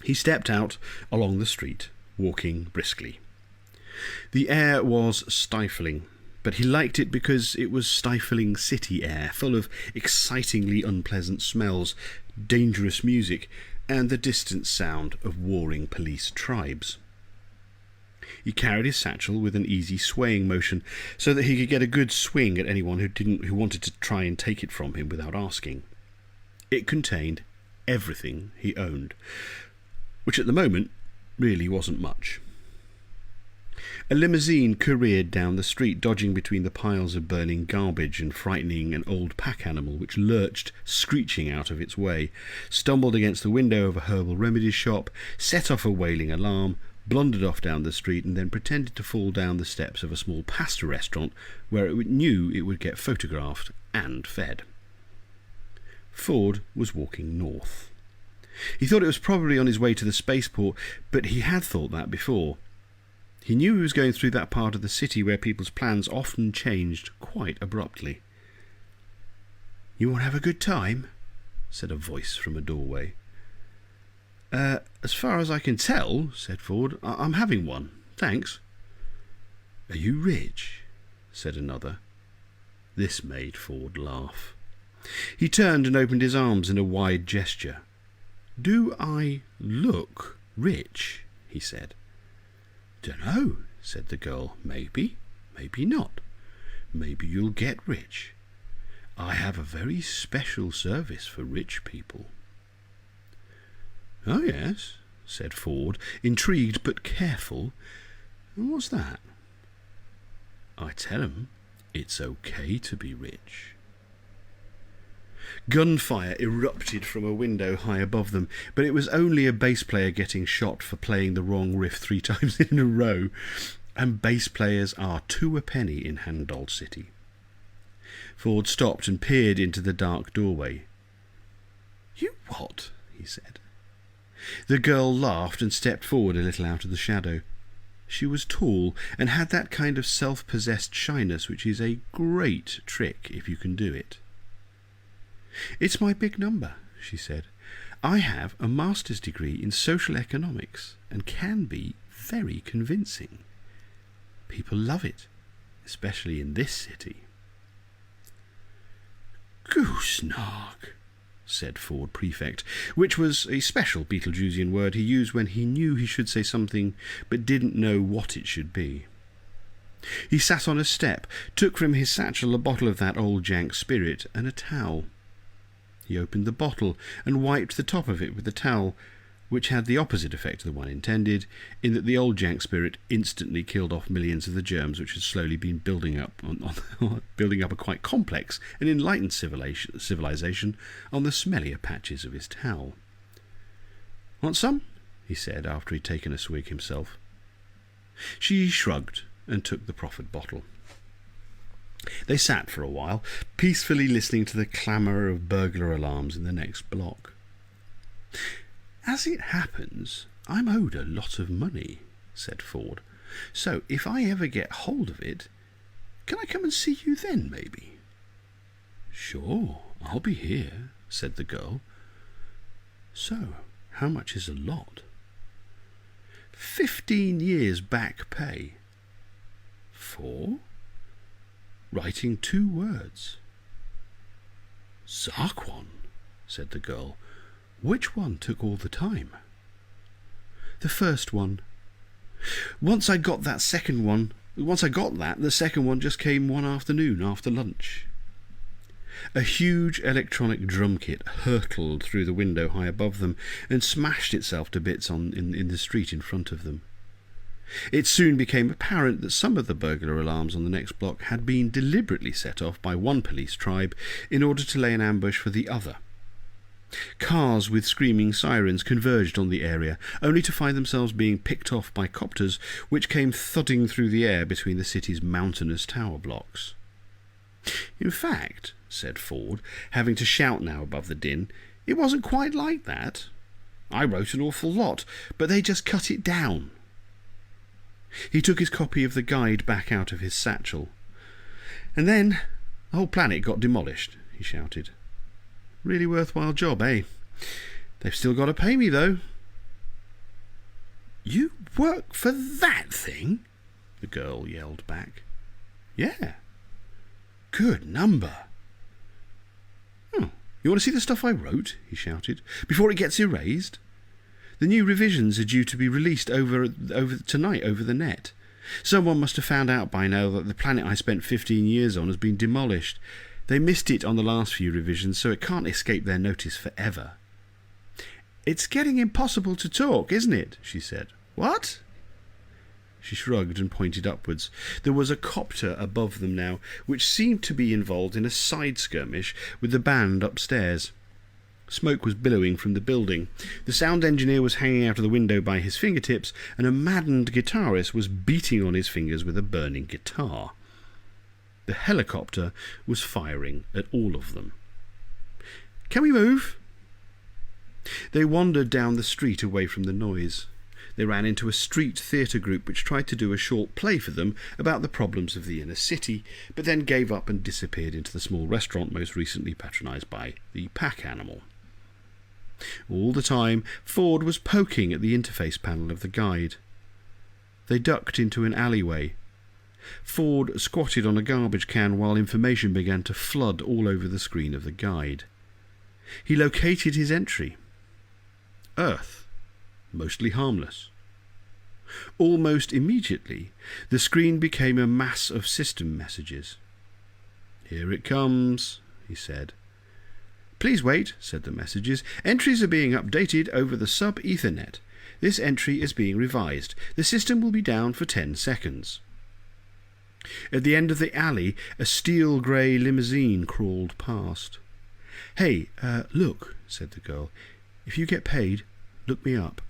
He stepped out along the street, walking briskly. The air was stifling, but he liked it because it was stifling city air, full of excitingly unpleasant smells, dangerous music, and the distant sound of warring police tribes. He carried his satchel with an easy swaying motion so that he could get a good swing at anyone who wanted to try and take it from him without asking. It contained everything he owned, which at the moment really wasn't much. A limousine careered down the street, dodging between the piles of burning garbage and frightening an old pack animal which lurched, screeching out of its way, stumbled against the window of a herbal remedies shop, set off a wailing alarm, blundered off down the street, and then pretended to fall down the steps of a small pasta restaurant where it knew it would get photographed and fed. Ford was walking north. He thought it was probably on his way to the spaceport, but he had thought that before. He knew he was going through that part of the city where people's plans often changed quite abruptly. "You want to have a good time?" said a voice from a doorway. As far as I can tell," said Ford, "I'm having one, thanks." "Are you rich?" said another. This made Ford laugh. He turned and opened his arms in a wide gesture. "Do I look rich?" he said. "Dunno," said the girl. "Maybe, maybe not. Maybe you'll get rich. I have a very special service for rich people." "Oh, yes," said Ford, intrigued but careful. "What's that?" "I tell 'em it's okay to be rich." Gunfire erupted from a window high above them, but it was only a bass player getting shot for playing the wrong riff 3 times in a row, and bass players are 2 a penny in Handel City. Ford stopped and peered into the dark doorway. "You what?" he said. The girl laughed and stepped forward a little out of the shadow. She was tall and had that kind of self-possessed shyness which is a great trick if you can do it. "It's my big number," she said. "I have a master's degree in social economics and can be very convincing. People love it, especially in this city." "Goosenark," said Ford Prefect, which was a special Beetlejuicean word he used when he knew he should say something but didn't know what it should be. He sat on a step, took from his satchel a bottle of that old jank spirit and a towel. He opened the bottle and wiped the top of it with the towel, which had the opposite effect of the one intended, in that the old jank spirit instantly killed off millions of the germs which had slowly been building up building up a quite complex and enlightened civilization on the smellier patches of his towel. Want some?" he said, after he'd taken a swig himself. She shrugged and took the proffered bottle. They sat for a while, peacefully listening to the clamour of burglar alarms in the next block. "As it happens, I'm owed a lot of money," said Ford. "So if I ever get hold of it, can I come and see you then, maybe?" "Sure, I'll be here," said the girl. "So, how much is a lot?" 15 years back pay. 4? Writing 2 words. "Zarquon," said the girl. "Which one took all the time?" "The first one. Once I got that, the second one just came one afternoon after lunch." A huge electronic drum kit hurtled through the window high above them and smashed itself to bits in the street in front of them. It soon became apparent that some of the burglar alarms on the next block had been deliberately set off by one police tribe in order to lay an ambush for the other. Cars with screaming sirens converged on the area, only to find themselves being picked off by copters which came thudding through the air between the city's mountainous tower blocks. "In fact," said Ford, having to shout now above the din, "it wasn't quite like that. I wrote an awful lot, but they just cut it down." He took his copy of the guide back out of his satchel. "And then the whole planet got demolished," he shouted. "Really worthwhile job, eh? They've still got to pay me, though." "You work for that thing?" the girl yelled back. "Yeah." "Good number." "Oh, you want to see the stuff I wrote?" he shouted. "Before it gets erased? The new revisions are due to be released over tonight over the net. Someone must have found out by now that the planet I spent 15 years on has been demolished. They missed it on the last few revisions, so it can't escape their notice forever." "It's getting impossible to talk, isn't it?" she said. "What?" She shrugged and pointed upwards. There was a copter above them now, which seemed to be involved in a side skirmish with the band upstairs. Smoke was billowing from the building. The sound engineer was hanging out of the window by his fingertips, and a maddened guitarist was beating on his fingers with a burning guitar. The helicopter was firing at all of them. "Can we move?" They wandered down the street away from the noise. They ran into a street theatre group which tried to do a short play for them about the problems of the inner city, but then gave up and disappeared into the small restaurant most recently patronised by the pack animal. All the time, Ford was poking at the interface panel of the guide. They ducked into an alleyway. Ford squatted on a garbage can while information began to flood all over the screen of the guide. He located his entry. Earth. Mostly harmless. Almost immediately, the screen became a mass of system messages. "Here it comes," he said. "Please wait," said the messages. "Entries are being updated over the sub-Ethernet. This entry is being revised. The system will be down for 10 seconds. At the end of the alley, a steel-grey limousine crawled past. "Hey, look," said the girl. "If you get paid, look me up.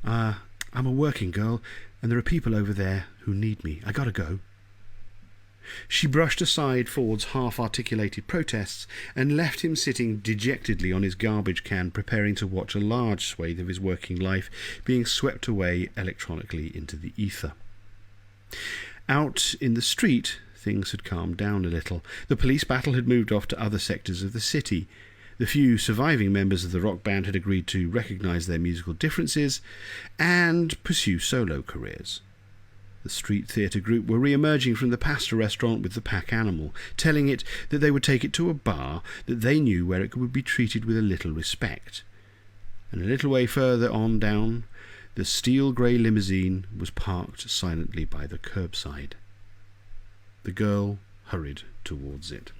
I'm a working girl, and there are people over there who need me. I gotta go." She brushed aside Ford's half-articulated protests and left him sitting dejectedly on his garbage can, preparing to watch a large swathe of his working life being swept away electronically into the ether. Out in the street, things had calmed down a little. The police battle had moved off to other sectors of the city. The few surviving members of the rock band had agreed to recognise their musical differences and pursue solo careers. The street theatre group were re-emerging from the pasta restaurant with the pack animal, telling it that they would take it to a bar that they knew where it would be treated with a little respect. And a little way further on down, the steel-grey limousine was parked silently by the curbside. The girl hurried towards it.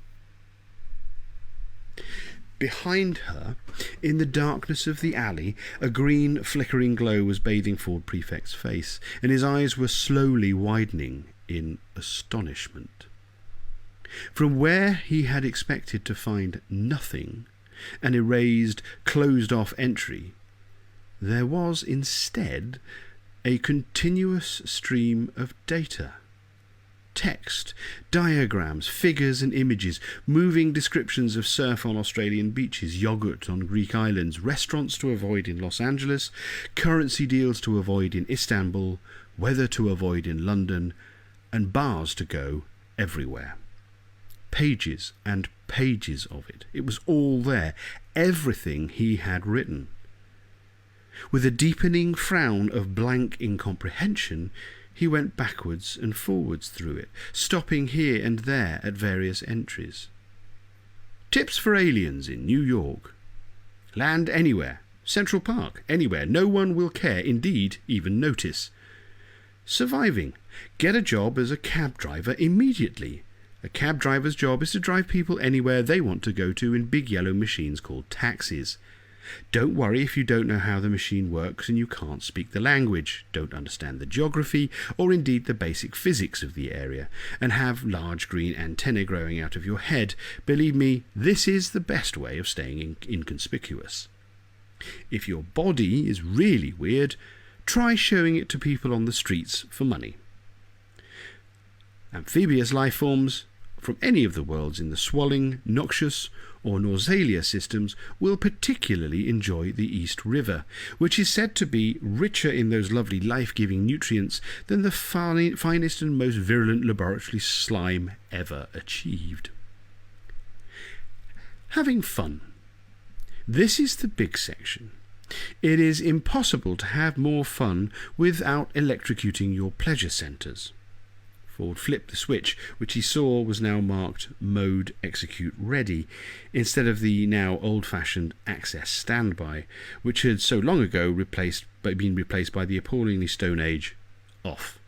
Behind her, in the darkness of the alley, a green flickering glow was bathing Ford Prefect's face, and his eyes were slowly widening in astonishment. From where he had expected to find nothing, an erased, closed-off entry, there was instead a continuous stream of data. Text, diagrams, figures and images, moving descriptions of surf on Australian beaches, yogurt on Greek islands, restaurants to avoid in Los Angeles, currency deals to avoid in Istanbul, weather to avoid in London, and bars to go everywhere. Pages and pages of it. It was all there, everything he had written. With a deepening frown of blank incomprehension, he went backwards and forwards through it, stopping here and there at various entries. Tips for aliens in New York. Land anywhere. Central Park. Anywhere. No one will care, indeed, even notice. Surviving. Get a job as a cab driver immediately. A cab driver's job is to drive people anywhere they want to go to in big yellow machines called taxis. Don't worry if you don't know how the machine works and you can't speak the language, don't understand the geography, or indeed the basic physics of the area, and have large green antennae growing out of your head. Believe me, this is the best way of staying inconspicuous. If your body is really weird, try showing it to people on the streets for money. Amphibious life forms from any of the worlds in the swelling, noxious, or Nausalia systems will particularly enjoy the East River, which is said to be richer in those lovely life-giving nutrients than the finest and most virulent laboratory slime ever achieved. Having fun. This is the big section. It is impossible to have more fun without electrocuting your pleasure centres. Ford flipped the switch, which he saw was now marked Mode Execute Ready, instead of the now old-fashioned Access Standby, which had so long ago been replaced by the appallingly Stone Age Off.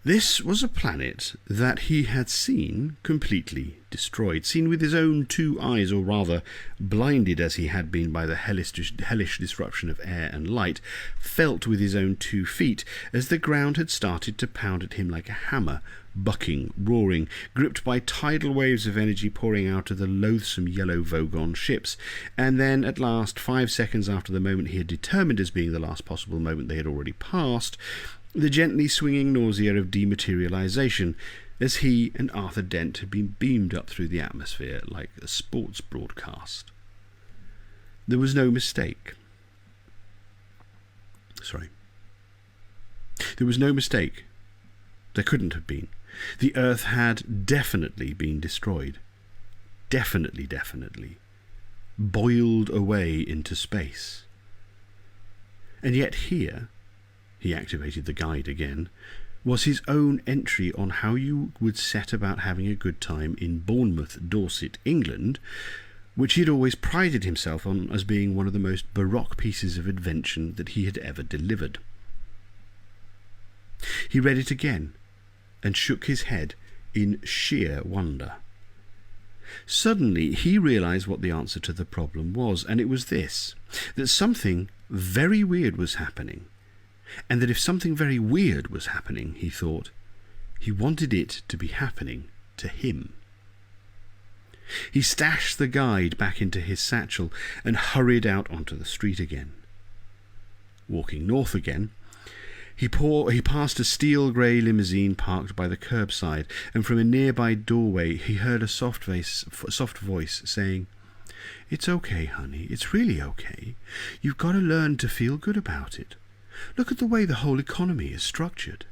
This was a planet that he had seen completely destroyed, seen with his own two eyes, or rather blinded as he had been by the hellish disruption of air and light, felt with his own 2 feet as the ground had started to pound at him like a hammer, bucking, roaring, gripped by tidal waves of energy pouring out of the loathsome yellow Vogon ships, and then at last, 5 seconds after the moment he had determined as being the last possible moment they had already passed, the gently swinging nausea of dematerialization, as he and Arthur Dent had been beamed up through the atmosphere like a sports broadcast. There was no mistake. There was no mistake. There couldn't have been. The Earth had definitely been destroyed. Definitely. Boiled away into space. And yet here, he activated the guide again, was his own entry on how you would set about having a good time in Bournemouth, Dorset, England, which he had always prided himself on as being one of the most baroque pieces of invention that he had ever delivered. He read it again, and shook his head in sheer wonder. Suddenly he realized what the answer to the problem was, and it was this, that something very weird was happening. And that if something very weird was happening, he thought, he wanted it to be happening to him. He stashed the guide back into his satchel and hurried out onto the street again. Walking north again, he passed a steel-grey limousine parked by the curbside, and from a nearby doorway he heard a soft voice saying, "It's okay, honey, it's really okay. You've got to learn to feel good about it. Look at the way the whole economy is structured."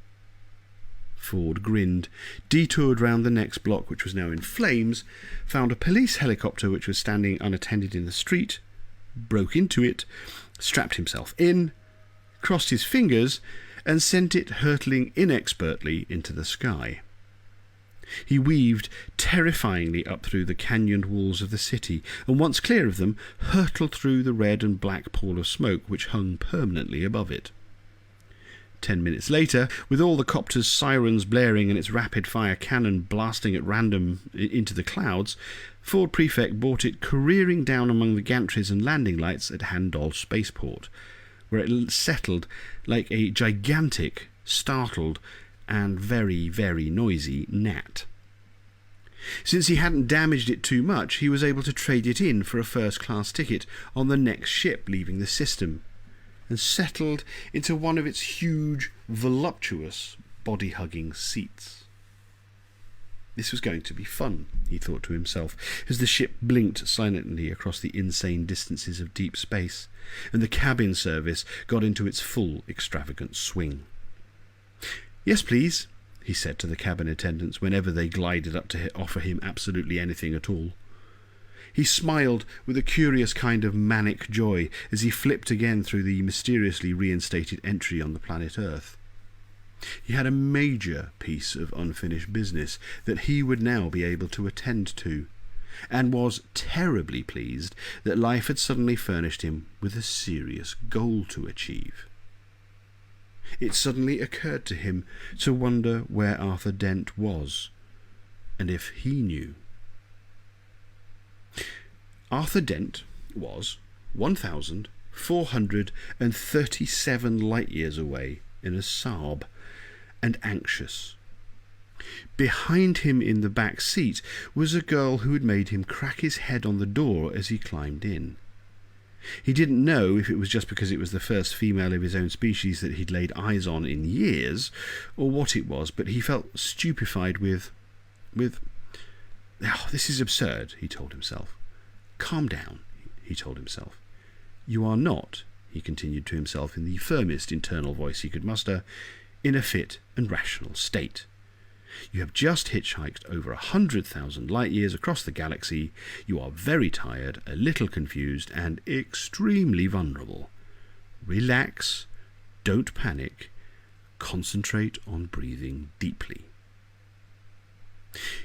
Ford grinned, detoured round the next block, which was now in flames, found a police helicopter which was standing unattended in the street, broke into it, strapped himself in, crossed his fingers, and sent it hurtling inexpertly into the sky. He weaved terrifyingly up through the canyoned walls of the city, and once clear of them, hurtled through the red and black pall of smoke which hung permanently above it. 10 minutes later, with all the copter's sirens blaring and its rapid-fire cannon blasting at random into the clouds, Ford Prefect brought it careering down among the gantries and landing lights at Handol Spaceport, where it settled like a gigantic, startled, and very, very noisy gnat. Since he hadn't damaged it too much, he was able to trade it in for a first-class ticket on the next ship leaving the system, and settled into one of its huge, voluptuous, body-hugging seats. This was going to be fun, he thought to himself, as the ship blinked silently across the insane distances of deep space, and the cabin service got into its full, extravagant swing. "Yes, please," he said to the cabin attendants whenever they glided up to offer him absolutely anything at all. He smiled with a curious kind of manic joy as he flipped again through the mysteriously reinstated entry on the planet Earth. He had a major piece of unfinished business that he would now be able to attend to, and was terribly pleased that life had suddenly furnished him with a serious goal to achieve. It suddenly occurred to him to wonder where Arthur Dent was, and if he knew. Arthur Dent was 1,437 light-years away in a Saab, and anxious. Behind him in the back seat was a girl who had made him crack his head on the door as he climbed in. He didn't know if it was just because it was the first female of his own species that he'd laid eyes on in years, or what it was, but he felt stupefied with... "Oh, this is absurd," he told himself. "Calm down," he told himself. "You are not," he continued to himself in the firmest internal voice he could muster, "in a fit and rational state. You have just hitchhiked over 100,000 light-years across the galaxy. You are very tired, a little confused, and extremely vulnerable. Relax, don't panic, concentrate on breathing deeply."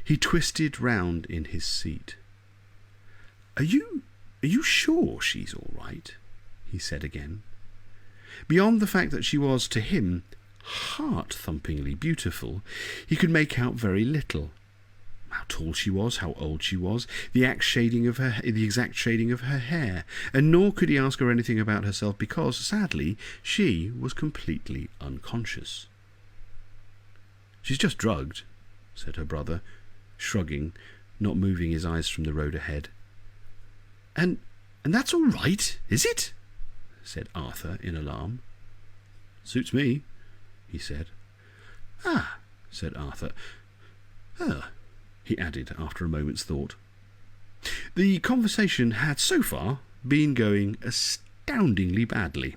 He twisted round in his seat. Are you sure she's all right?" he said again. Beyond the fact that she was, to him, heart-thumpingly beautiful, he could make out very little. How tall she was, how old she was, the exact shading of her hair, and nor could he ask her anything about herself because, sadly, she was completely unconscious. "She's just drugged," said her brother, shrugging, not moving his eyes from the road ahead. And that's all right, is it?" said Arthur in alarm. "Suits me," he said. "Ah," said Arthur. He added after a moment's thought. The conversation had so far been going astoundingly badly.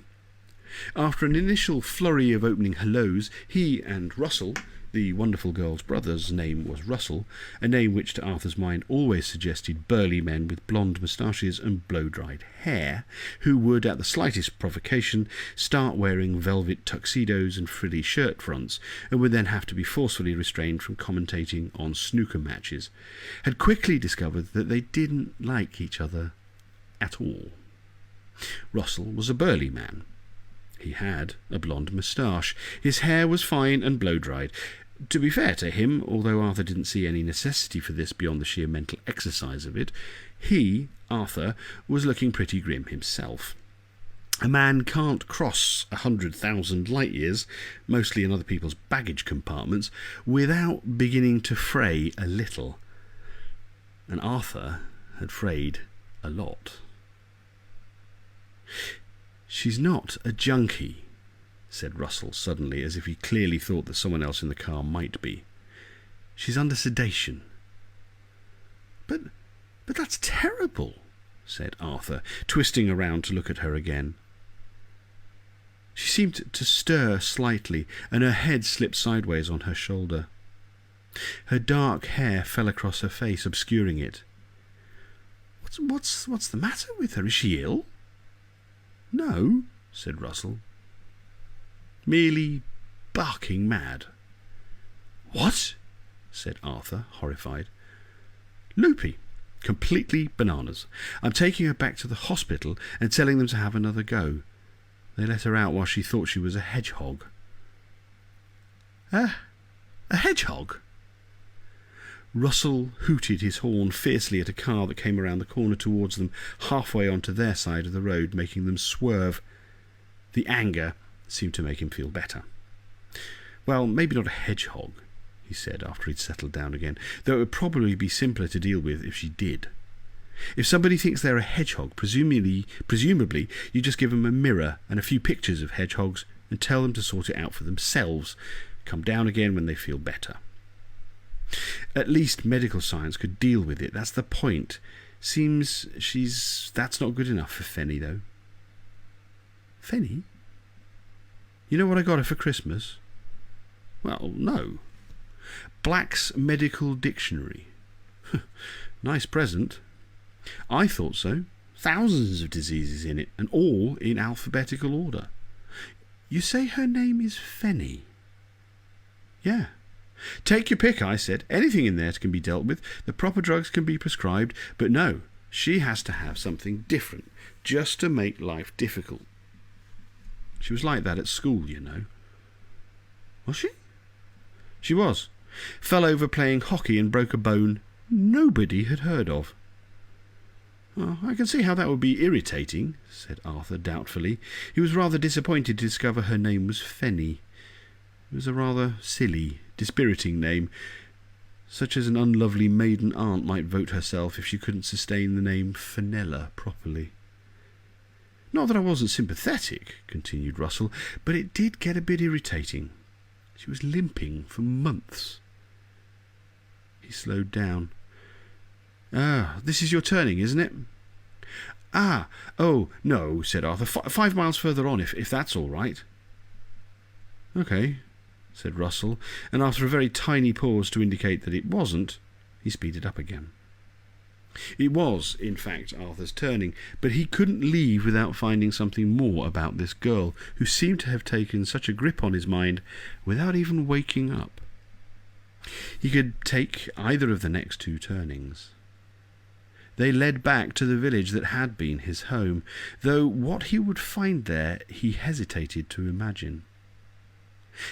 After an initial flurry of opening hellos, he and Russell, the wonderful girl's brother's name was Russell, a name which to Arthur's mind always suggested burly men with blonde moustaches and blow-dried hair, who would, at the slightest provocation, start wearing velvet tuxedos and frilly shirt fronts, and would then have to be forcefully restrained from commentating on snooker matches, had quickly discovered that they didn't like each other at all. Russell was a burly man. He had a blonde moustache. His hair was fine and blow-dried. To be fair to him, although Arthur didn't see any necessity for this beyond the sheer mental exercise of it, he, Arthur, was looking pretty grim himself. A man can't cross 100,000 light-years, mostly in other people's baggage compartments, without beginning to fray a little. And Arthur had frayed a lot. "She's not a junkie," said Russell suddenly, as if he clearly thought that someone else in the car might be. "She's under sedation." But that's terrible," said Arthur, twisting around to look at her again. She seemed to stir slightly, and her head slipped sideways on her shoulder. Her dark hair fell across her face, obscuring it. What's the matter with her? Is she ill?" "No," said Russell. "Merely barking mad." "What?" said Arthur, horrified. "Loopy. Completely bananas. I'm taking her back to the hospital and telling them to have another go. They let her out while she thought she was a hedgehog." A hedgehog?" Russell hooted his horn fiercely at a car that came around the corner towards them, halfway onto their side of the road, making them swerve. The anger seemed to make him feel better. "Well, maybe not a hedgehog," he said after he'd settled down again, though it would probably be simpler to deal with if she did. If somebody thinks they're a hedgehog, presumably you just give them a mirror and a few pictures of hedgehogs and tell them to sort it out for themselves. Come down again when they feel better. At least medical science could deal with it. That's the point. Seems that's not good enough for Fenny, though. Fenny? You know what I got her for Christmas? Well, no. Black's Medical Dictionary. Nice present. I thought so. Thousands of diseases in it, and all in alphabetical order. You say her name is Fenny? Yeah. Take your pick, I said. Anything in there can be dealt with. The proper drugs can be prescribed. But no, she has to have something different, just to make life difficult. She was like that at school, you know. Was she? She was. Fell over playing hockey and broke a bone nobody had heard of. Oh, I can see how that would be irritating, said Arthur doubtfully. He was rather disappointed to discover her name was Fenny. It was a rather silly, dispiriting name, such as an unlovely maiden aunt might vote herself if she couldn't sustain the name Fenella properly. Not that I wasn't sympathetic, continued Russell, but it did get a bit irritating. She was limping for months. He slowed down. This is your turning, isn't it? Oh, no, said Arthur. 5 miles further on, if that's all right. OK, said Russell, and after a very tiny pause to indicate that it wasn't, he speeded up again. It was, in fact, Arthur's turning, but he couldn't leave without finding something more about this girl, who seemed to have taken such a grip on his mind without even waking up. He could take either of the next 2 turnings. They led back to the village that had been his home, though what he would find there he hesitated to imagine.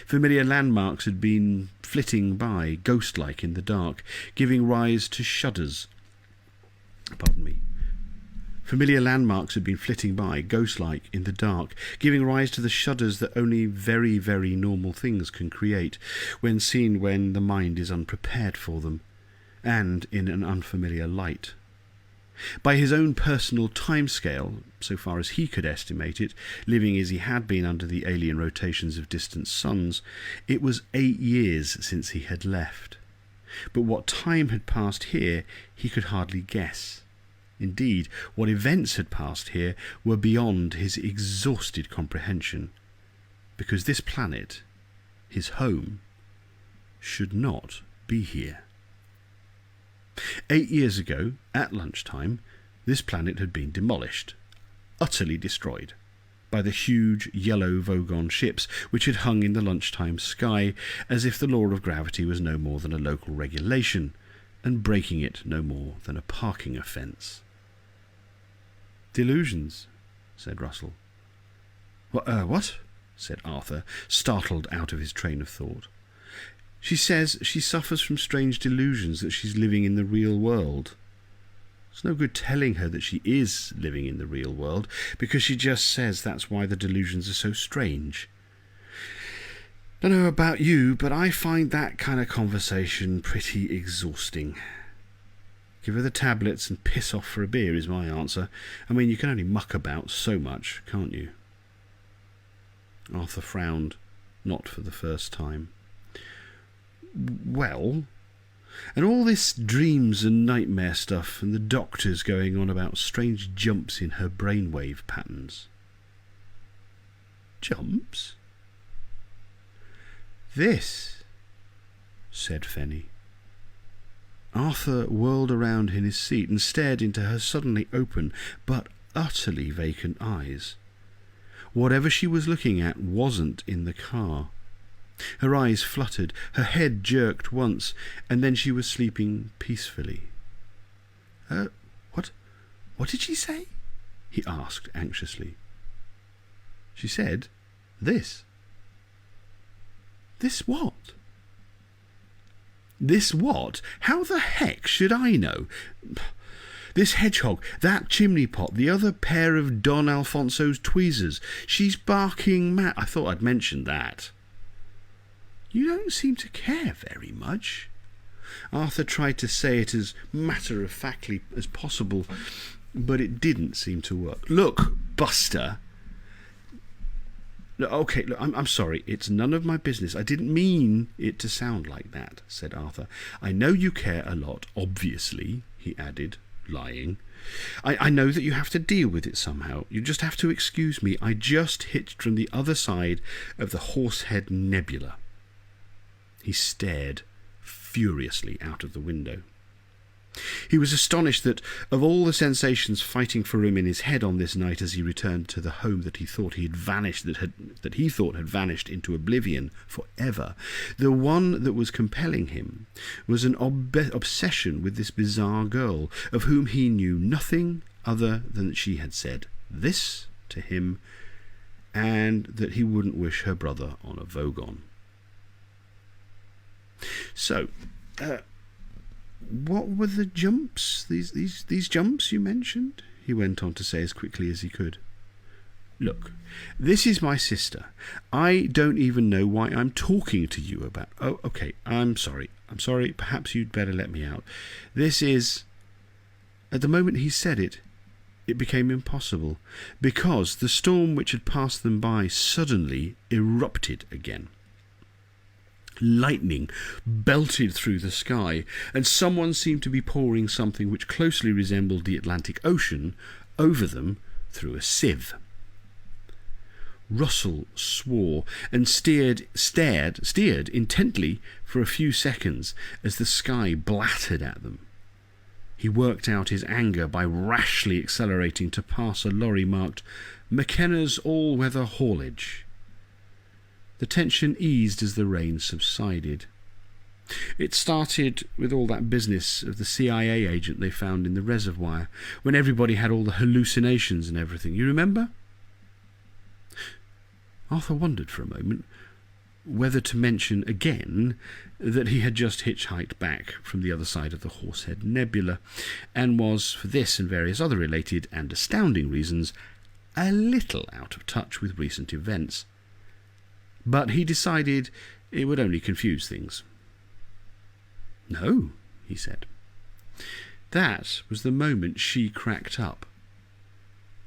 Familiar landmarks had been flitting by, ghost-like in the dark, giving rise to shudders. Familiar landmarks had been flitting by, ghost-like in the dark, giving rise to the shudders that only very, very normal things can create, when seen when the mind is unprepared for them, and in an unfamiliar light. By his own personal timescale, so far as he could estimate it, living as he had been under the alien rotations of distant suns, it was 8 years since he had left. But what time had passed here he could hardly guess. Indeed, what events had passed here were beyond his exhausted comprehension, because this planet, his home, should not be here. 8 years ago, at lunchtime, this planet had been demolished, utterly destroyed, by the huge yellow Vogon ships which had hung in the lunchtime sky as if the law of gravity was no more than a local regulation, and breaking it no more than a parking offence. Delusions, said Russell. What? Said Arthur, startled out of his train of thought. She says she suffers from strange delusions that she's living in the real world. It's no good telling her that she is living in the real world, because she just says that's why the delusions are so strange. Don't know about you, but I find that kind of conversation pretty exhausting. Give her the tablets and piss off for a beer is my answer. I mean, you can only muck about so much, can't you? Arthur frowned, not for the first time. Well, and all this dreams and nightmare stuff, and the doctors going on about strange jumps in her brainwave patterns. Jumps? This, said Fenny. Arthur whirled around in his seat and stared into her suddenly open but utterly vacant eyes. Whatever she was looking at wasn't in the car. Her eyes fluttered, her head jerked once, and then she was sleeping peacefully. What did she say? He asked anxiously. She said, this. This what? This what? How the heck should I know? This hedgehog, that chimney pot, the other pair of Don Alfonso's tweezers. She's barking mad. I thought I'd mentioned that. You don't seem to care very much." Arthur tried to say it as matter-of-factly as possible, but it didn't seem to work. "Look, Buster." "Okay, look, I'm sorry. It's none of my business. I didn't mean it to sound like that," said Arthur. "I know you care a lot, obviously," he added, lying. I know that you have to deal with it somehow. You just have to excuse me. I just hitched from the other side of the Horsehead Nebula." He stared furiously out of the window. He was astonished that, of all the sensations fighting for him in his head on this night as he returned to the home that he thought had vanished into oblivion forever, the one that was compelling him was an obsession with this bizarre girl, of whom he knew nothing other than that she had said this to him, and that he wouldn't wish her brother on a Vogon. So, what were the jumps? These jumps you mentioned? He went on to say as quickly as he could. "Look, this is my sister. I don't even know why I'm talking to you about... Oh, okay, I'm sorry. Perhaps you'd better let me out. This is..." At the moment he said it, it became impossible, because the storm which had passed them by suddenly erupted again. Lightning belted through the sky, and someone seemed to be pouring something which closely resembled the Atlantic Ocean over them through a sieve. Russell swore and stared intently for a few seconds as the sky blattered at them. He worked out his anger by rashly accelerating to pass a lorry marked "McKenna's All-Weather Haulage." The tension eased as the rain subsided. It started with all that business of the CIA agent they found in the reservoir, when everybody had all the hallucinations and everything. You remember? Arthur wondered for a moment whether to mention again that he had just hitchhiked back from the other side of the Horsehead Nebula, and was, for this and various other related and astounding reasons, a little out of touch with recent events. But he decided it would only confuse things. "No," he said. "That was the moment she cracked up.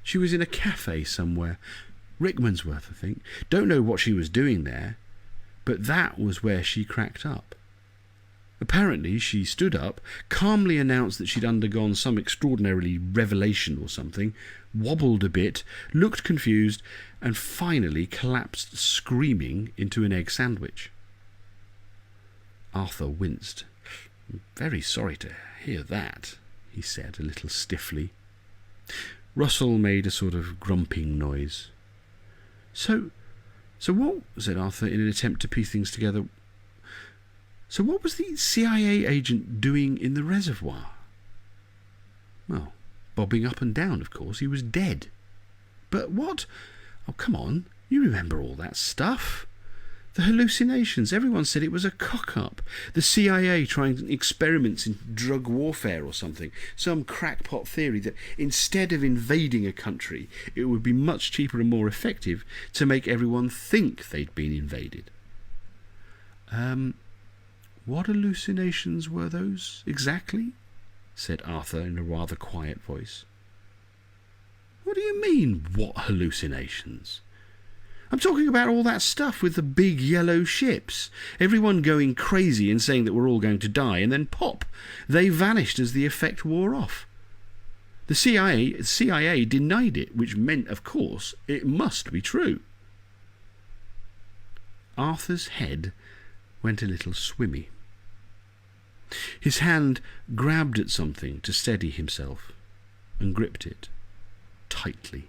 She was in a cafe somewhere, Rickmansworth, I think. Don't know what she was doing there, but that was where she cracked up. Apparently she stood up, calmly announced that she'd undergone some extraordinary revelation or something, wobbled a bit, looked confused, and finally collapsed screaming into an egg sandwich." Arthur winced. "I'm very sorry to hear that," he said, a little stiffly. Russell made a sort of grumping noise. So what," said Arthur in an attempt to piece things together, "so what was the CIA agent doing in the reservoir?" "Well, bobbing up and down, of course. He was dead." "But what? Oh, come on. You remember all that stuff. The hallucinations. Everyone said it was a cock-up. The CIA trying experiments in drug warfare or something. Some crackpot theory that instead of invading a country, it would be much cheaper and more effective to make everyone think they'd been invaded." What hallucinations were those exactly?" said Arthur in a rather quiet voice. "What do you mean, what hallucinations?" "I'm talking about all that stuff with the big yellow ships. Everyone going crazy and saying that we're all going to die, and then pop, they vanished as the effect wore off. The CIA denied it, which meant, of course, it must be true." Arthur's head went a little swimmy. His hand grabbed at something to steady himself, and gripped it tightly.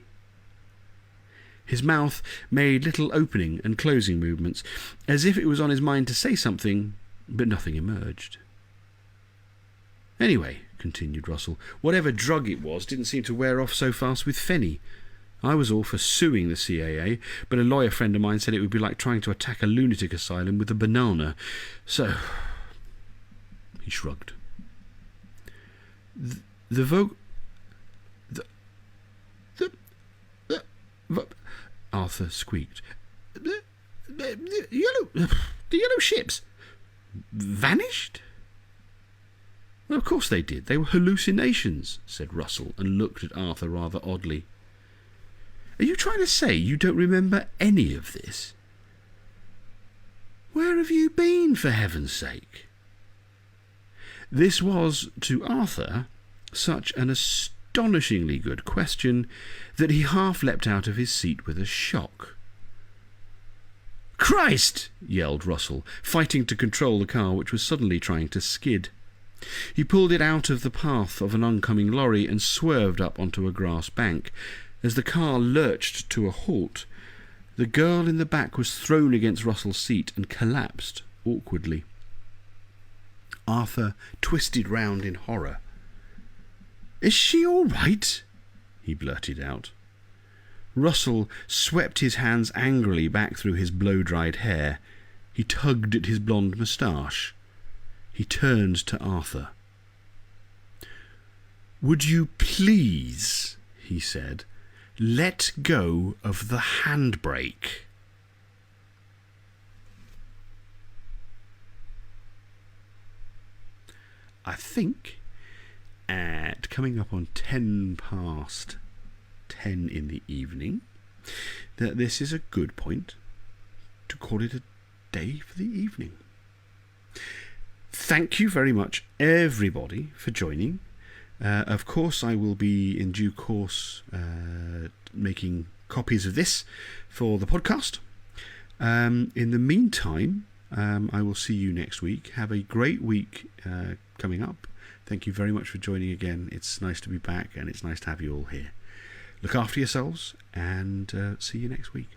His mouth made little opening and closing movements, as if it was on his mind to say something, but nothing emerged. "Anyway," continued Russell, "whatever drug it was didn't seem to wear off so fast with Fenny. I was all for suing the CIA, but a lawyer friend of mine said it would be like trying to attack a lunatic asylum with a banana. So..." He shrugged. Arthur squeaked. "The yellow... The yellow ships vanished? Well, of course they did. They were hallucinations, said Russell, and looked at Arthur rather oddly. Are you trying to say you don't remember any of this? Where have you been, for heaven's sake? This was, to Arthur, such an astonishingly good question that he half leapt out of his seat with a shock. Christ! Yelled Russell, fighting to control the car which was suddenly trying to skid. He pulled it out of the path of an oncoming lorry and swerved up onto a grass bank. As the car lurched to a halt, the girl in the back was thrown against Russell's seat and collapsed awkwardly. Arthur twisted round in horror. Is she all right? He blurted out. Russell swept his hands angrily back through his blow-dried hair. He tugged at his blonde moustache. He turned to Arthur. Would you please, he said, let go of the handbrake? I think at coming up on 10 past 10 in the evening that this is a good point to call it a day for the evening. Thank you very much, everybody, for joining. Of course, I will be in due course making copies of this for the podcast. In the meantime, I will see you next week. Have a great week coming up. Thank you very much for joining again. It's nice to be back, and it's nice to have you all here. Look after yourselves, and see you next week.